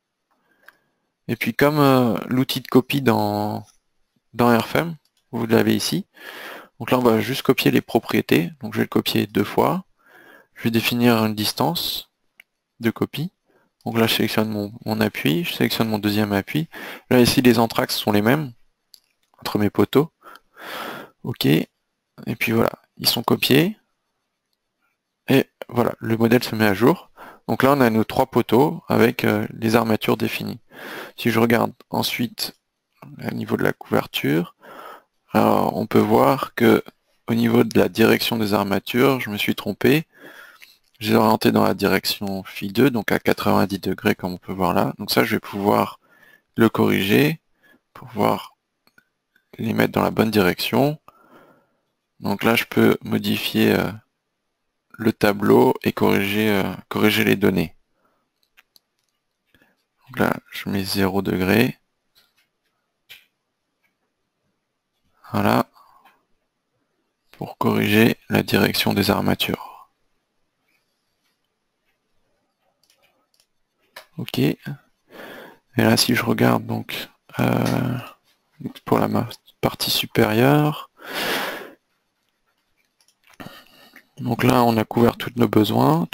Et puis comme l'outil de copie dans RFM, vous l'avez ici. Donc là on va juste copier les propriétés. Donc je vais le copier 2 fois. Je vais définir une distance de copie. Donc là je sélectionne mon appui, je sélectionne mon deuxième appui. Là ici les entraxes sont les mêmes entre mes poteaux. Ok. Et puis voilà, ils sont copiés. Et voilà, le modèle se met à jour. Donc là on a nos 3 poteaux avec les armatures définies. Si je regarde ensuite au niveau de la couverture, alors on peut voir que au niveau de la direction des armatures, je me suis trompé. J'ai orienté dans la direction Phi2, donc à 90 degrés comme on peut voir là. Donc ça je vais pouvoir le corriger, pouvoir les mettre dans la bonne direction. Donc là je peux modifier le tableau et corriger les données. Donc là je mets 0 degré. Voilà. Pour corriger la direction des armatures. Ok. Et là si je regarde donc pour la partie supérieure, donc là on a couvert tous nos besoins.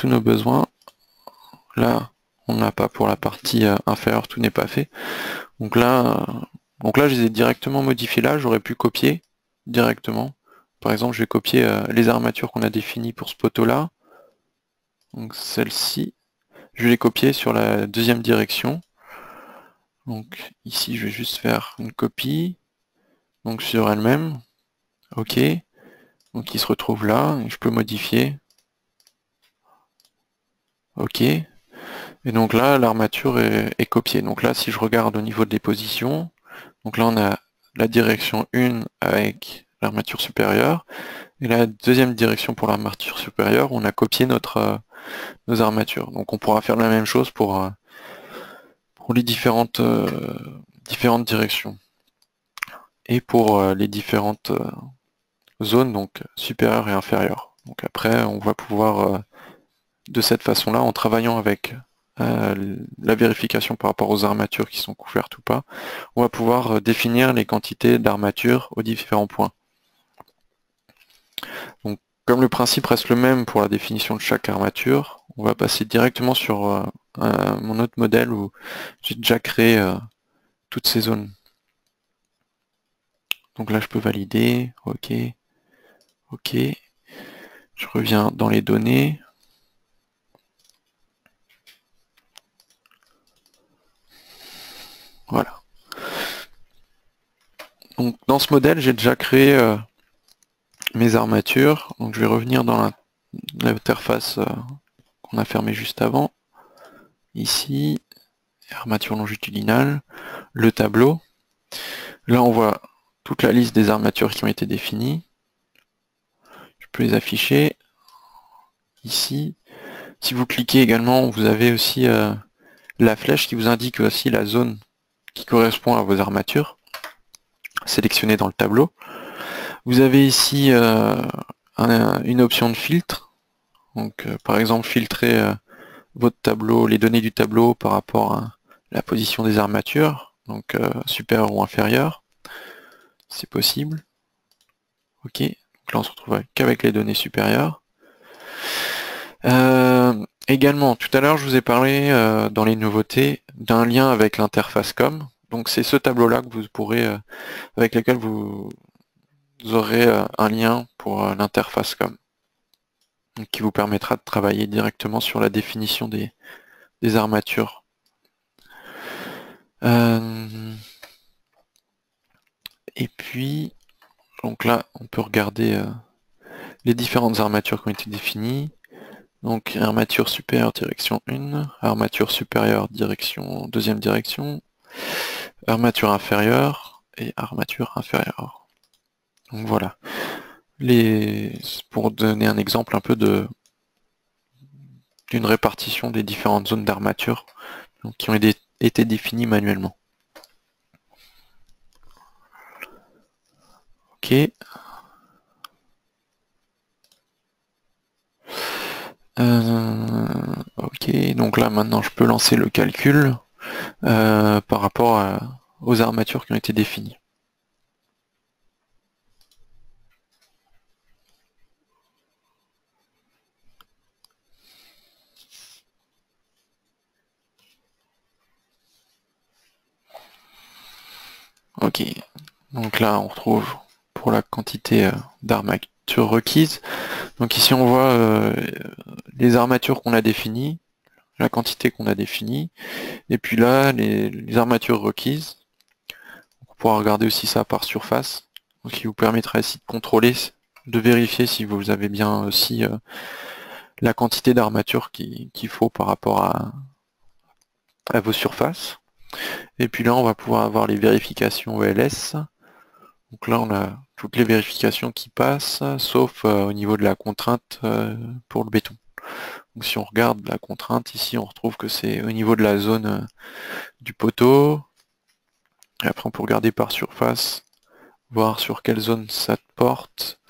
Là on n'a pas pour la partie inférieure, tout n'est pas fait. Donc là je les ai directement modifiés là, j'aurais pu copier directement. Par exemple je vais copier les armatures qu'on a définies pour ce poteau là. Donc celle-ci. Je vais les copier sur la deuxième direction. Donc ici je vais juste faire une copie. Donc sur elle-même. Ok. Donc il se retrouve là. Et je peux modifier. Ok. Et donc là l'armature est copiée. Donc là si je regarde au niveau des positions, donc là on a la direction 1 avec l'armature supérieure. Et la deuxième direction pour l'armature supérieure, on a copié nos armatures. Donc on pourra faire la même chose pour les différentes directions. Et pour les différentes zones, donc supérieures et inférieures. Donc après, on va pouvoir, de cette façon-là, en travaillant avec la vérification par rapport aux armatures qui sont couvertes ou pas, on va pouvoir définir les quantités d'armature aux différents points. Donc comme le principe reste le même pour la définition de chaque armature, on va passer directement sur mon autre modèle où j'ai déjà créé toutes ces zones. Donc là je peux valider, ok, ok. Je reviens dans les données. Voilà. Donc dans ce modèle, j'ai déjà créé mes armatures. Donc je vais revenir dans l'interface qu'on a fermée juste avant. Ici, armature longitudinale, le tableau. Là on voit toute la liste des armatures qui ont été définies. Je peux les afficher ici. Si vous cliquez également, vous avez aussi la flèche qui vous indique aussi la zone qui correspond à vos armatures sélectionnées dans le tableau. Vous avez ici une option de filtre. Donc par exemple filtrer votre tableau, les données du tableau par rapport à la position des armatures, donc supérieure ou inférieure. C'est possible. Ok, donc là on se retrouve qu'avec les données supérieures. Également, tout à l'heure je vous ai parlé dans les nouveautés d'un lien avec l'interface COM. Donc c'est ce tableau-là que vous pourrez, avec lequel vous aurez un lien pour l'interface COM, qui vous permettra de travailler directement sur la définition des armatures. Et puis, donc là, on peut regarder les différentes armatures qui ont été définies. Donc armature supérieure direction 1, armature supérieure direction deuxième direction, armature inférieure et armature inférieure. Donc voilà. Pour donner un exemple un peu d'une répartition des différentes zones d'armature qui ont été définies manuellement. Ok. Ok, donc là maintenant je peux lancer le calcul par rapport aux armatures qui ont été définies. Ok, donc là on retrouve pour la quantité d'armatures requises. Donc ici on voit les armatures qu'on a définies, la quantité qu'on a définie, et puis là les armatures requises. On pourra regarder aussi ça par surface, ce qui vous permettra ici de contrôler, de vérifier si vous avez bien aussi la quantité d'armature qu'il faut par rapport à vos surfaces. Et puis là on va pouvoir avoir les vérifications OLS. Donc là on a toutes les vérifications qui passent, sauf au niveau de la contrainte pour le béton. Donc si on regarde la contrainte, ici on retrouve que c'est au niveau de la zone du poteau. Et après on peut regarder par surface, voir sur quelle zone ça porte.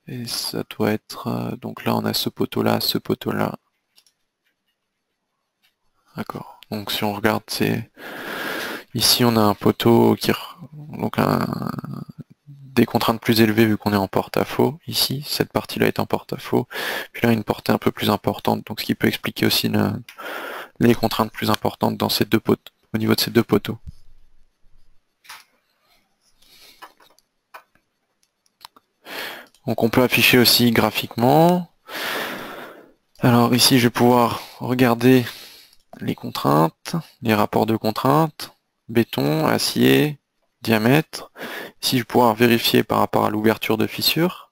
Et ça doit être... donc là on a ce poteau-là, ce poteau-là. D'accord. Donc si on regarde, c'est... Ici on a un poteau qui... Donc des contraintes plus élevées vu qu'on est en porte-à-faux. Ici, cette partie-là est en porte-à-faux. Puis là une portée un peu plus importante, donc ce qui peut expliquer aussi les contraintes plus importantes dans ces deux poteaux, au niveau de ces deux poteaux. Donc on peut afficher aussi graphiquement. Alors ici je vais pouvoir regarder les contraintes, les rapports de contraintes, béton, acier, diamètre. Ici je vais pouvoir vérifier par rapport à l'ouverture de fissure.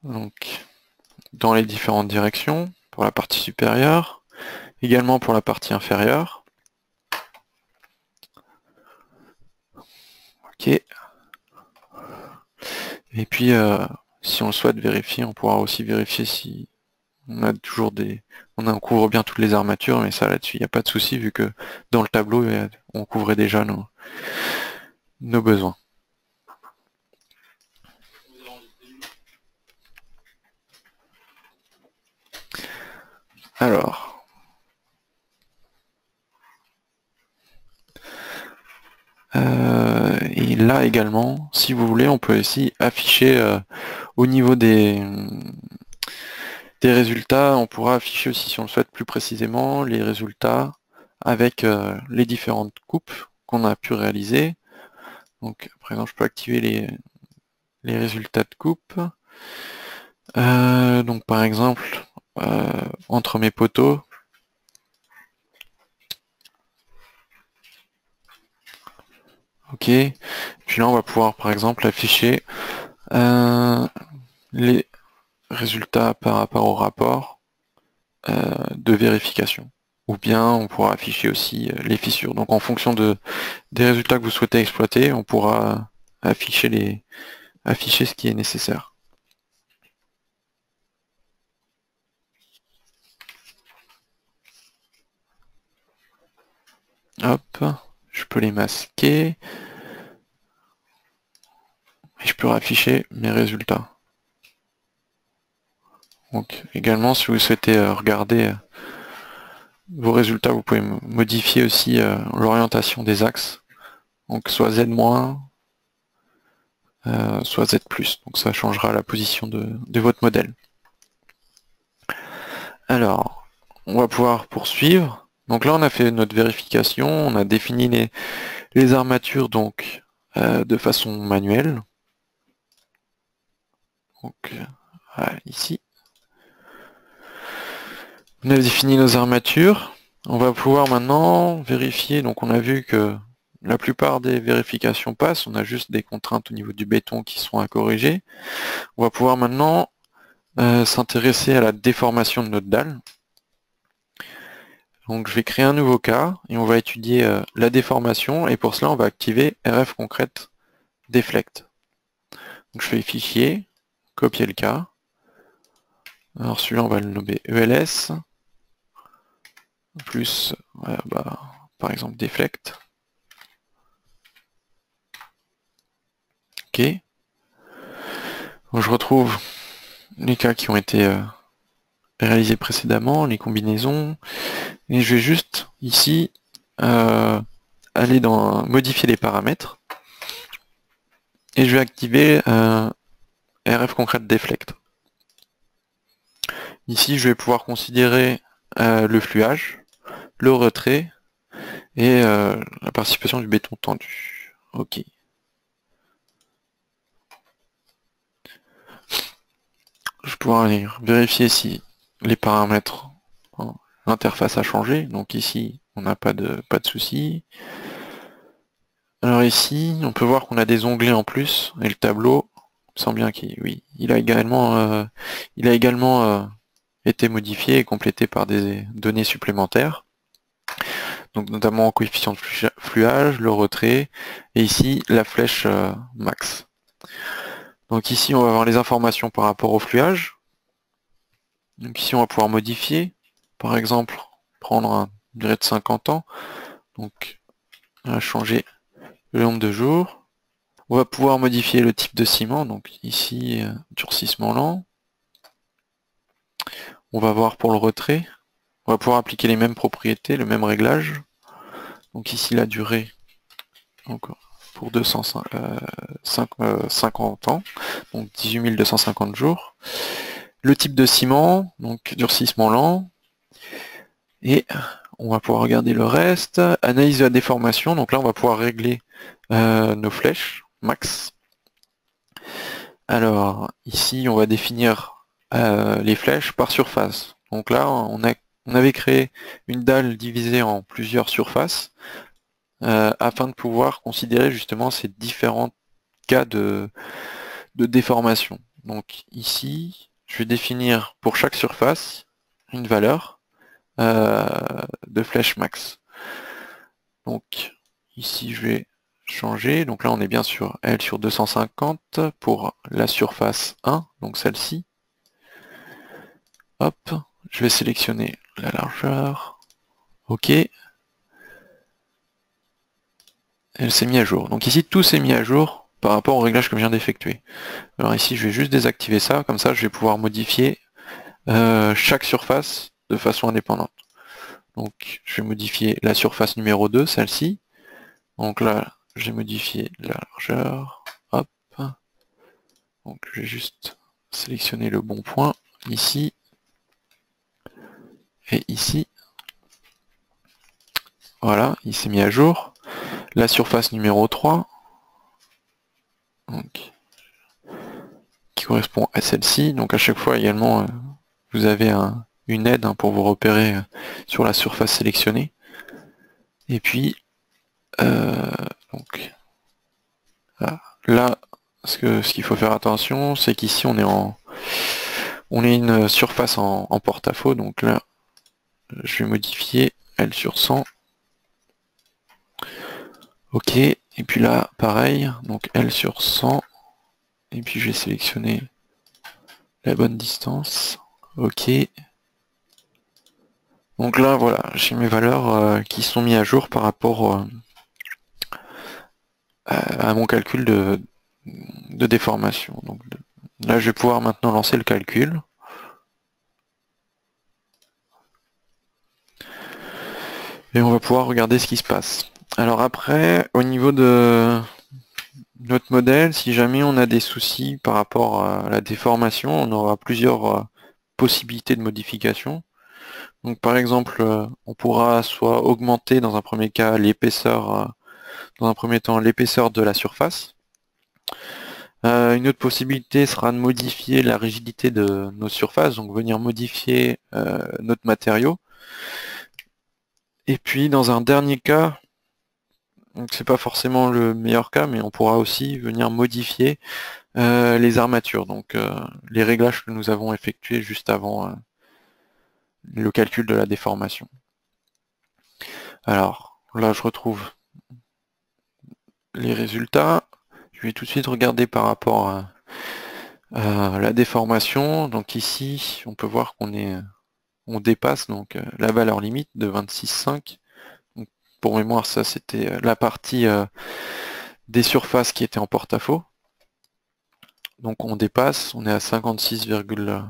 Donc dans les différentes directions, pour la partie supérieure, également pour la partie inférieure. Ok. Et puis si on le souhaite vérifier, on pourra aussi vérifier si on a toujours on couvre bien toutes les armatures, mais ça là-dessus, il n'y a pas de souci vu que dans le tableau, on couvrait déjà nos besoins. Alors, et là également, si vous voulez, on peut aussi afficher au niveau des résultats, on pourra afficher aussi, si on le souhaite plus précisément, les résultats avec les différentes coupes qu'on a pu réaliser. Donc, par exemple, je peux activer les résultats de coupe. Donc, par exemple, entre mes poteaux, Ok. Puis là, on va pouvoir, par exemple, afficher les résultats par rapport au rapport de vérification. Ou bien on pourra afficher aussi les fissures. Donc en fonction des résultats que vous souhaitez exploiter, on pourra afficher ce qui est nécessaire. Hop, je peux les masquer. Et je peux afficher mes résultats. Donc également, si vous souhaitez regarder vos résultats, vous pouvez modifier aussi l'orientation des axes. Donc soit Z-, soit Z+. Donc ça changera la position de votre modèle. Alors, on va pouvoir poursuivre. Donc là, on a fait notre vérification, on a défini les armatures donc de façon manuelle. Donc voilà, ici. On a défini nos armatures. On va pouvoir maintenant vérifier. Donc on a vu que la plupart des vérifications passent. On a juste des contraintes au niveau du béton qui sont à corriger. On va pouvoir maintenant s'intéresser à la déformation de notre dalle. Donc je vais créer un nouveau cas et on va étudier la déformation, et pour cela on va activer RF Concrete Deflect. Donc je fais fichier, copier le cas. Alors celui-là on va le nommer ELS, plus par exemple Deflect. Ok. Donc je retrouve les cas qui ont été réalisés précédemment, les combinaisons, et je vais juste ici aller dans modifier les paramètres et je vais activer RF Concrete Deflect. Ici je vais pouvoir considérer le fluage, le retrait et la participation du béton tendu. Ok. Je vais pouvoir aller vérifier si les paramètres, l'interface a changé. Donc ici on n'a pas de souci. Alors ici, on peut voir qu'on a des onglets en plus, et le tableau, il semble bien qu'il a également été modifié et complété par des données supplémentaires. Donc notamment coefficient de fluage, le retrait, et ici la flèche max. Donc ici on va avoir les informations par rapport au fluage. Donc ici on va pouvoir modifier, par exemple prendre une durée de 50 ans, donc on va changer le nombre de jours. On va pouvoir modifier le type de ciment, donc ici durcissement lent. On va voir pour le retrait. On va pouvoir appliquer les mêmes propriétés, le même réglage. Donc ici la durée, donc pour 250 ans, donc 18 250 jours. Le type de ciment, donc durcissement lent. Et on va pouvoir regarder le reste. Analyse de la déformation, donc là on va pouvoir régler nos flèches max. Alors ici on va définir les flèches par surface. Donc là on avait créé une dalle divisée en plusieurs surfaces afin de pouvoir considérer justement ces différents cas de déformation. Donc ici je vais définir pour chaque surface une valeur de flèche max. Donc ici je vais changer, donc là on est bien sur L sur 250 pour la surface 1, donc celle-ci. Hop, je vais sélectionner la largeur, ok. Elle s'est mise à jour. Donc ici tout s'est mis à jour par rapport au réglage que je viens d'effectuer. Alors ici je vais juste désactiver ça, comme ça je vais pouvoir modifier chaque surface de façon indépendante. Donc je vais modifier la surface numéro 2, celle-ci. Donc là, j'ai modifié la largeur. Hop. Donc je vais juste sélectionner le bon point ici et ici. Voilà, il s'est mis à jour. La surface numéro 3, donc, qui correspond à celle-ci. Donc à chaque fois également, vous avez une aide pour vous repérer sur la surface sélectionnée. Et puis, donc, Ah, là, ce qu'il faut faire attention, c'est qu'ici on est une surface en porte-à-faux, donc là, je vais modifier L sur 100. Ok, et puis là, pareil, donc L sur 100, et puis je vais sélectionner la bonne distance. Ok. Donc là, voilà, j'ai mes valeurs qui sont mises à jour par rapport à mon calcul de déformation. Donc là, je vais pouvoir maintenant lancer le calcul. Et on va pouvoir regarder ce qui se passe. Alors après, au niveau de notre modèle, si jamais on a des soucis par rapport à la déformation, on aura plusieurs possibilités de modification. Donc par exemple, on pourra soit augmenter dans un premier cas l'épaisseur, dans un premier temps l'épaisseur de la surface. Une autre possibilité sera de modifier la rigidité de nos surfaces, donc venir modifier notre matériau. Et puis dans un dernier cas, donc c'est pas forcément le meilleur cas, mais on pourra aussi venir modifier les armatures, donc les réglages que nous avons effectués juste avant le calcul de la déformation. Alors là je retrouve les résultats. Je vais tout de suite regarder par rapport à la déformation. Donc ici on peut voir on dépasse donc la valeur limite de 26,5. Donc, pour mémoire, ça c'était la partie des surfaces qui étaient en porte-à-faux. Donc on dépasse, on est à 56,4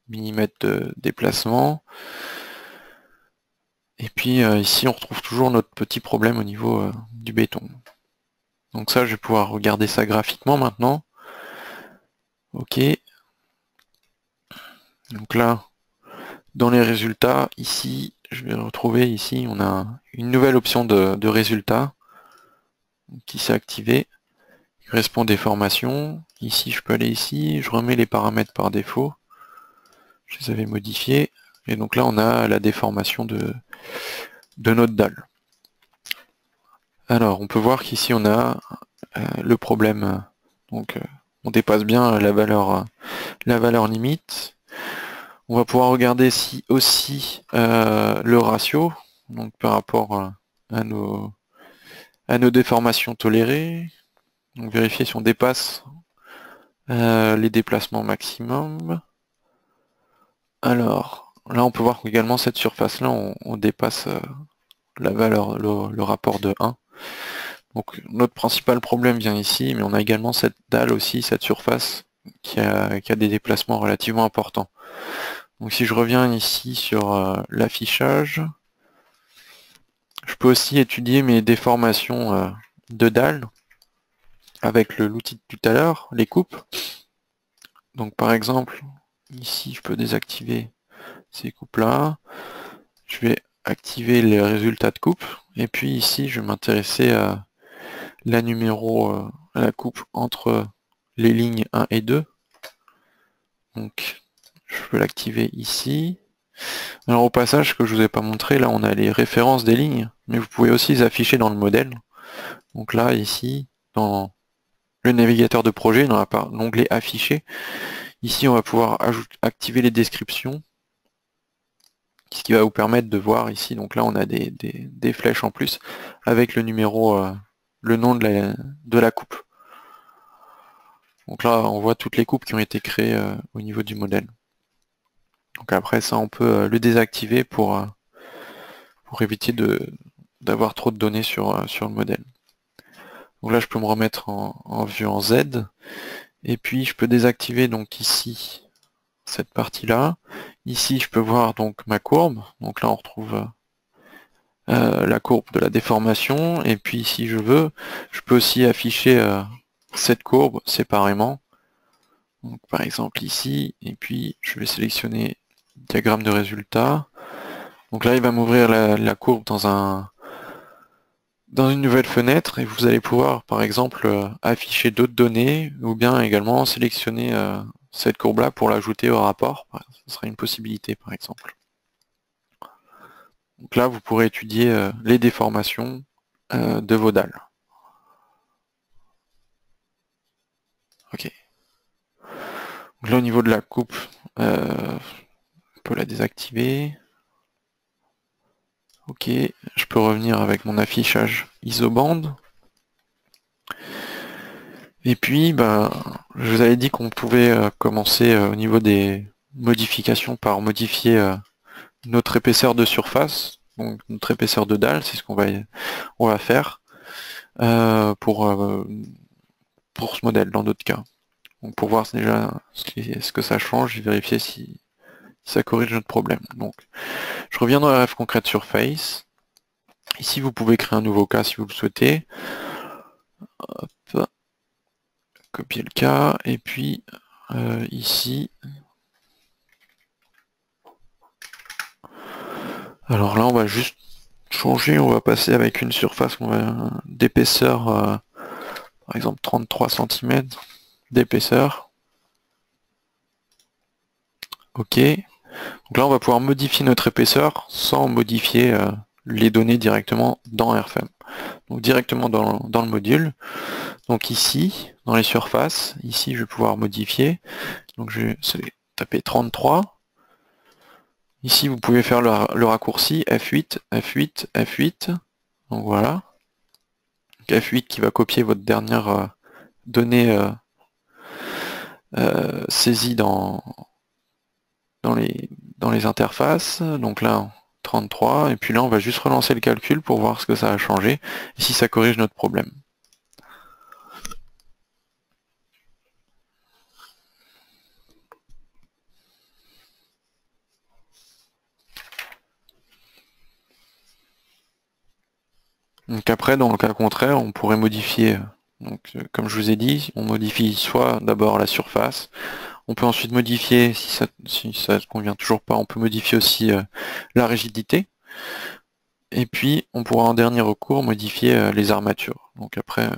mm de déplacement. Et puis ici on retrouve toujours notre petit problème au niveau du béton. Donc ça je vais pouvoir regarder ça graphiquement maintenant. Ok. Donc là, dans les résultats, ici, je vais retrouver ici, on a une nouvelle option de résultat qui s'est activée, qui correspond des formations. Ici, je peux aller ici, je remets les paramètres par défaut. Je les avais modifiés. Et donc là, on a la déformation de notre dalle. Alors, on peut voir qu'ici, on a le problème. Donc, on dépasse bien la valeur limite. On va pouvoir regarder si aussi le ratio, donc par rapport à nos déformations tolérées. Donc vérifier si on dépasse les déplacements maximum. Alors, là on peut voir qu'également cette surface-là, on dépasse la valeur, le rapport de 1. Donc notre principal problème vient ici, mais on a également cette dalle aussi, cette surface, qui a des déplacements relativement importants. Donc si je reviens ici sur l'affichage, je peux aussi étudier mes déformations de dalles avec l'outil de tout à l'heure, les coupes. Donc par exemple, ici je peux désactiver ces coupes-là. Je vais activer les résultats de coupe. Et puis ici, je vais m'intéresser à la à la coupe entre les lignes 1 et 2. Donc je peux l'activer ici. Alors au passage, ce que je vous ai pas montré, là on a les références des lignes, mais vous pouvez aussi les afficher dans le modèle. Donc là, ici, dans le navigateur de projet, dans l'onglet afficher, ici on va pouvoir activer les descriptions, ce qui va vous permettre de voir ici, donc là on a des flèches en plus, avec le numéro, le nom de la coupe. Donc là on voit toutes les coupes qui ont été créées au niveau du modèle. Donc après ça on peut le désactiver pour éviter d'avoir trop de données sur le modèle. Donc là je peux me remettre en vue en Z, et puis je peux désactiver donc ici cette partie-là. Ici je peux voir donc ma courbe, donc là on retrouve la courbe de la déformation, et puis si je veux, je peux aussi afficher cette courbe séparément. Donc, par exemple ici, et puis je vais sélectionner diagramme de résultat. Donc là il va m'ouvrir la courbe dans une nouvelle fenêtre, et vous allez pouvoir par exemple afficher d'autres données, ou bien également sélectionner cette courbe là pour l'ajouter au rapport. Ce serait une possibilité par exemple. Donc là vous pourrez étudier les déformations de vos dalles. Ok. Donc là au niveau de la coupe, on peut la désactiver. Ok, je peux revenir avec mon affichage isoband. Et puis, je vous avais dit qu'on pouvait commencer au niveau des modifications par modifier notre épaisseur de surface, donc notre épaisseur de dalle, c'est ce on va faire pour ce modèle dans d'autres cas. Donc pour voir déjà ce que ça change et vérifier si ça corrige notre problème. Donc je reviens dans la ref concrète surface. Ici vous pouvez créer un nouveau cas si vous le souhaitez. Hop. Copier le cas et puis ici. Alors là on va juste changer, on va passer avec une surface d'épaisseur par exemple 33 cm d'épaisseur. Ok. Donc là on va pouvoir modifier notre épaisseur sans modifier les données directement dans RFM. Donc directement dans le module. Donc ici, dans les surfaces, ici je vais pouvoir modifier. Donc je vais taper 33. Ici vous pouvez faire le raccourci F8, F8, F8. Donc voilà. Donc F8 qui va copier votre dernière donnée saisie dans les interfaces. Donc là 33. Et puis là on va juste relancer le calcul pour voir ce que ça a changé et si ça corrige notre problème. Donc après, dans le cas contraire, on pourrait modifier, donc, comme je vous ai dit, on modifie soit d'abord la surface, on peut ensuite modifier, si ça ne convient toujours pas, on peut modifier aussi la rigidité, et puis on pourra en dernier recours modifier les armatures. Donc après,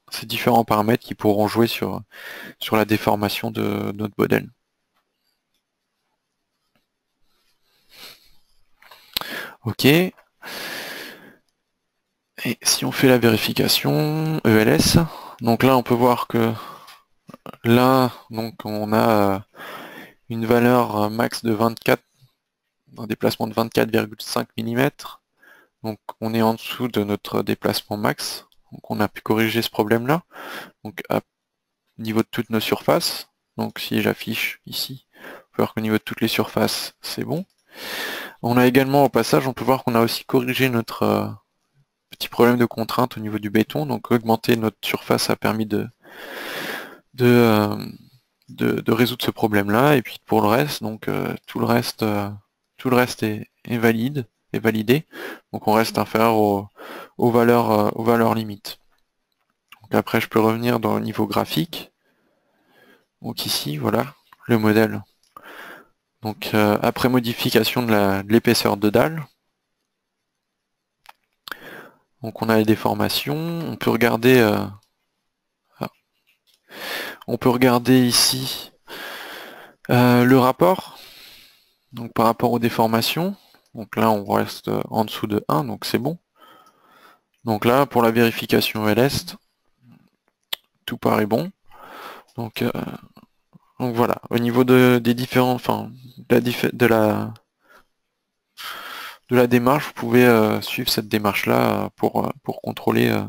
c'est différents paramètres qui pourront jouer sur la déformation de notre modèle. Ok. Et si on fait la vérification ELS, donc là on peut voir que là donc on a une valeur max de 24, un déplacement de 24,5 mm. Donc on est en dessous de notre déplacement max. Donc on a pu corriger ce problème là. Donc à niveau de toutes nos surfaces. Donc si j'affiche ici, on peut voir qu'au niveau de toutes les surfaces, c'est bon. On a également au passage, on peut voir qu'on a aussi corrigé notre petit problème de contrainte au niveau du béton. Donc augmenter notre surface a permis de résoudre ce problème-là. Et puis pour le reste, donc tout le reste est valide, est validé. Donc on reste inférieur aux valeurs limites. Donc après je peux revenir dans le niveau graphique. Donc ici, voilà, le modèle. Donc après modification de l'épaisseur de dalle. Donc on a les déformations. On peut regarder ici le rapport. Donc par rapport aux déformations. Donc là on reste en dessous de 1, donc c'est bon. Donc là pour la vérification LS, tout paraît bon. Donc voilà, au niveau des différents, enfin de la démarche, vous pouvez suivre cette démarche-là pour contrôler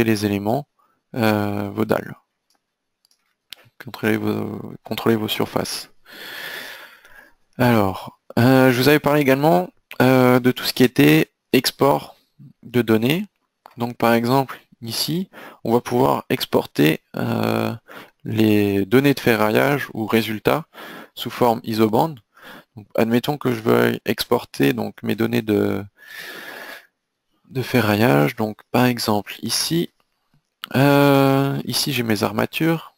les éléments, vos dalles, contrôler vos surfaces. Alors, je vous avais parlé également de tout ce qui était export de données. Donc par exemple, ici, on va pouvoir exporter les données de ferraillage ou résultats sous forme isoband. Donc, admettons que je veuille exporter donc mes données de ferraillage. Donc par exemple ici, ici j'ai mes armatures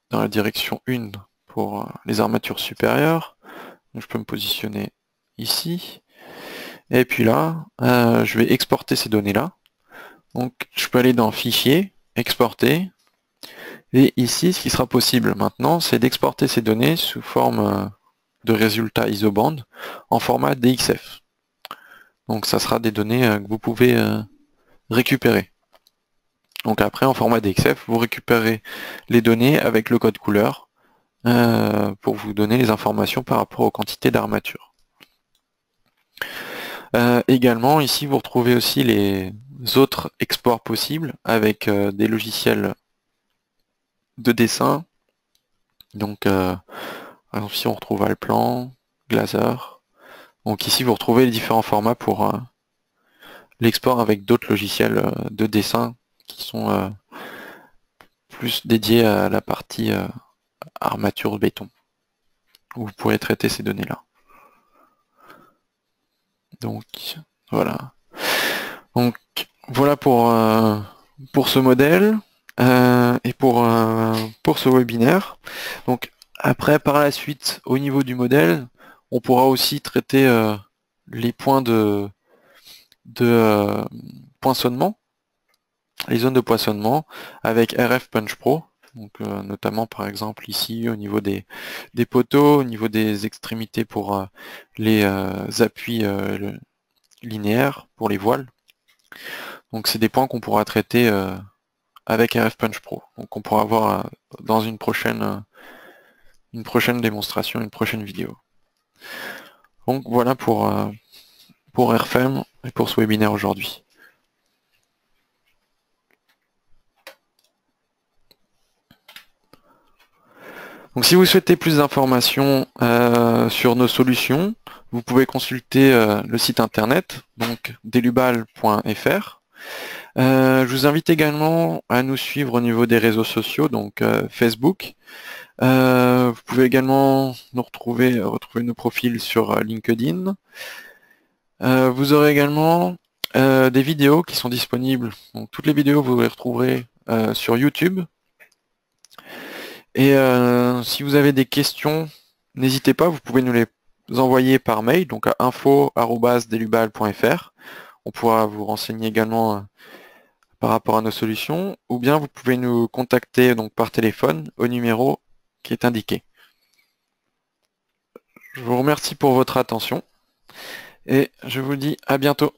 dans la direction 1 pour les armatures supérieures. Donc, je peux me positionner ici. Et puis là, je vais exporter ces données-là. Donc je peux aller dans Fichier, Exporter. Et ici, ce qui sera possible maintenant, c'est d'exporter ces données sous forme de résultats isoband en format DXF. Donc ça sera des données que vous pouvez récupérer. Donc après, en format DXF, vous récupérez les données avec le code couleur pour vous donner les informations par rapport aux quantités d'armature. Également, ici, vous retrouvez aussi les autres exports possibles avec des logiciels de dessin. Donc, par exemple, ici, on retrouve Allplan, Glazer. Donc ici, vous retrouvez les différents formats pour l'export avec d'autres logiciels de dessin qui sont plus dédiés à la partie armature béton, où vous pourrez traiter ces données-là. Donc voilà. Donc voilà pour ce modèle et pour ce webinaire. Donc après, par la suite, au niveau du modèle, on pourra aussi traiter les points de poinçonnement, les zones de poinçonnement avec RF Punch Pro. Donc notamment par exemple ici au niveau des poteaux, au niveau des extrémités pour les appuis linéaires pour les voiles. Donc c'est des points qu'on pourra traiter avec RF Punch Pro. Donc on pourra voir dans une prochaine démonstration, une prochaine vidéo. Donc voilà pour RFEM et pour ce webinaire aujourd'hui. Donc si vous souhaitez plus d'informations sur nos solutions, vous pouvez consulter le site internet, donc delubal.fr. Je vous invite également à nous suivre au niveau des réseaux sociaux, donc Facebook. Vous pouvez également nous retrouver nos profils sur LinkedIn. Vous aurez également des vidéos qui sont disponibles. Donc toutes les vidéos vous les retrouverez sur YouTube. Et si vous avez des questions, n'hésitez pas, vous pouvez nous les envoyer par mail, donc à info@delubal.fr. On pourra vous renseigner également par rapport à nos solutions, ou bien vous pouvez nous contacter donc par téléphone au numéro qui est indiqué. Je vous remercie pour votre attention et je vous dis à bientôt.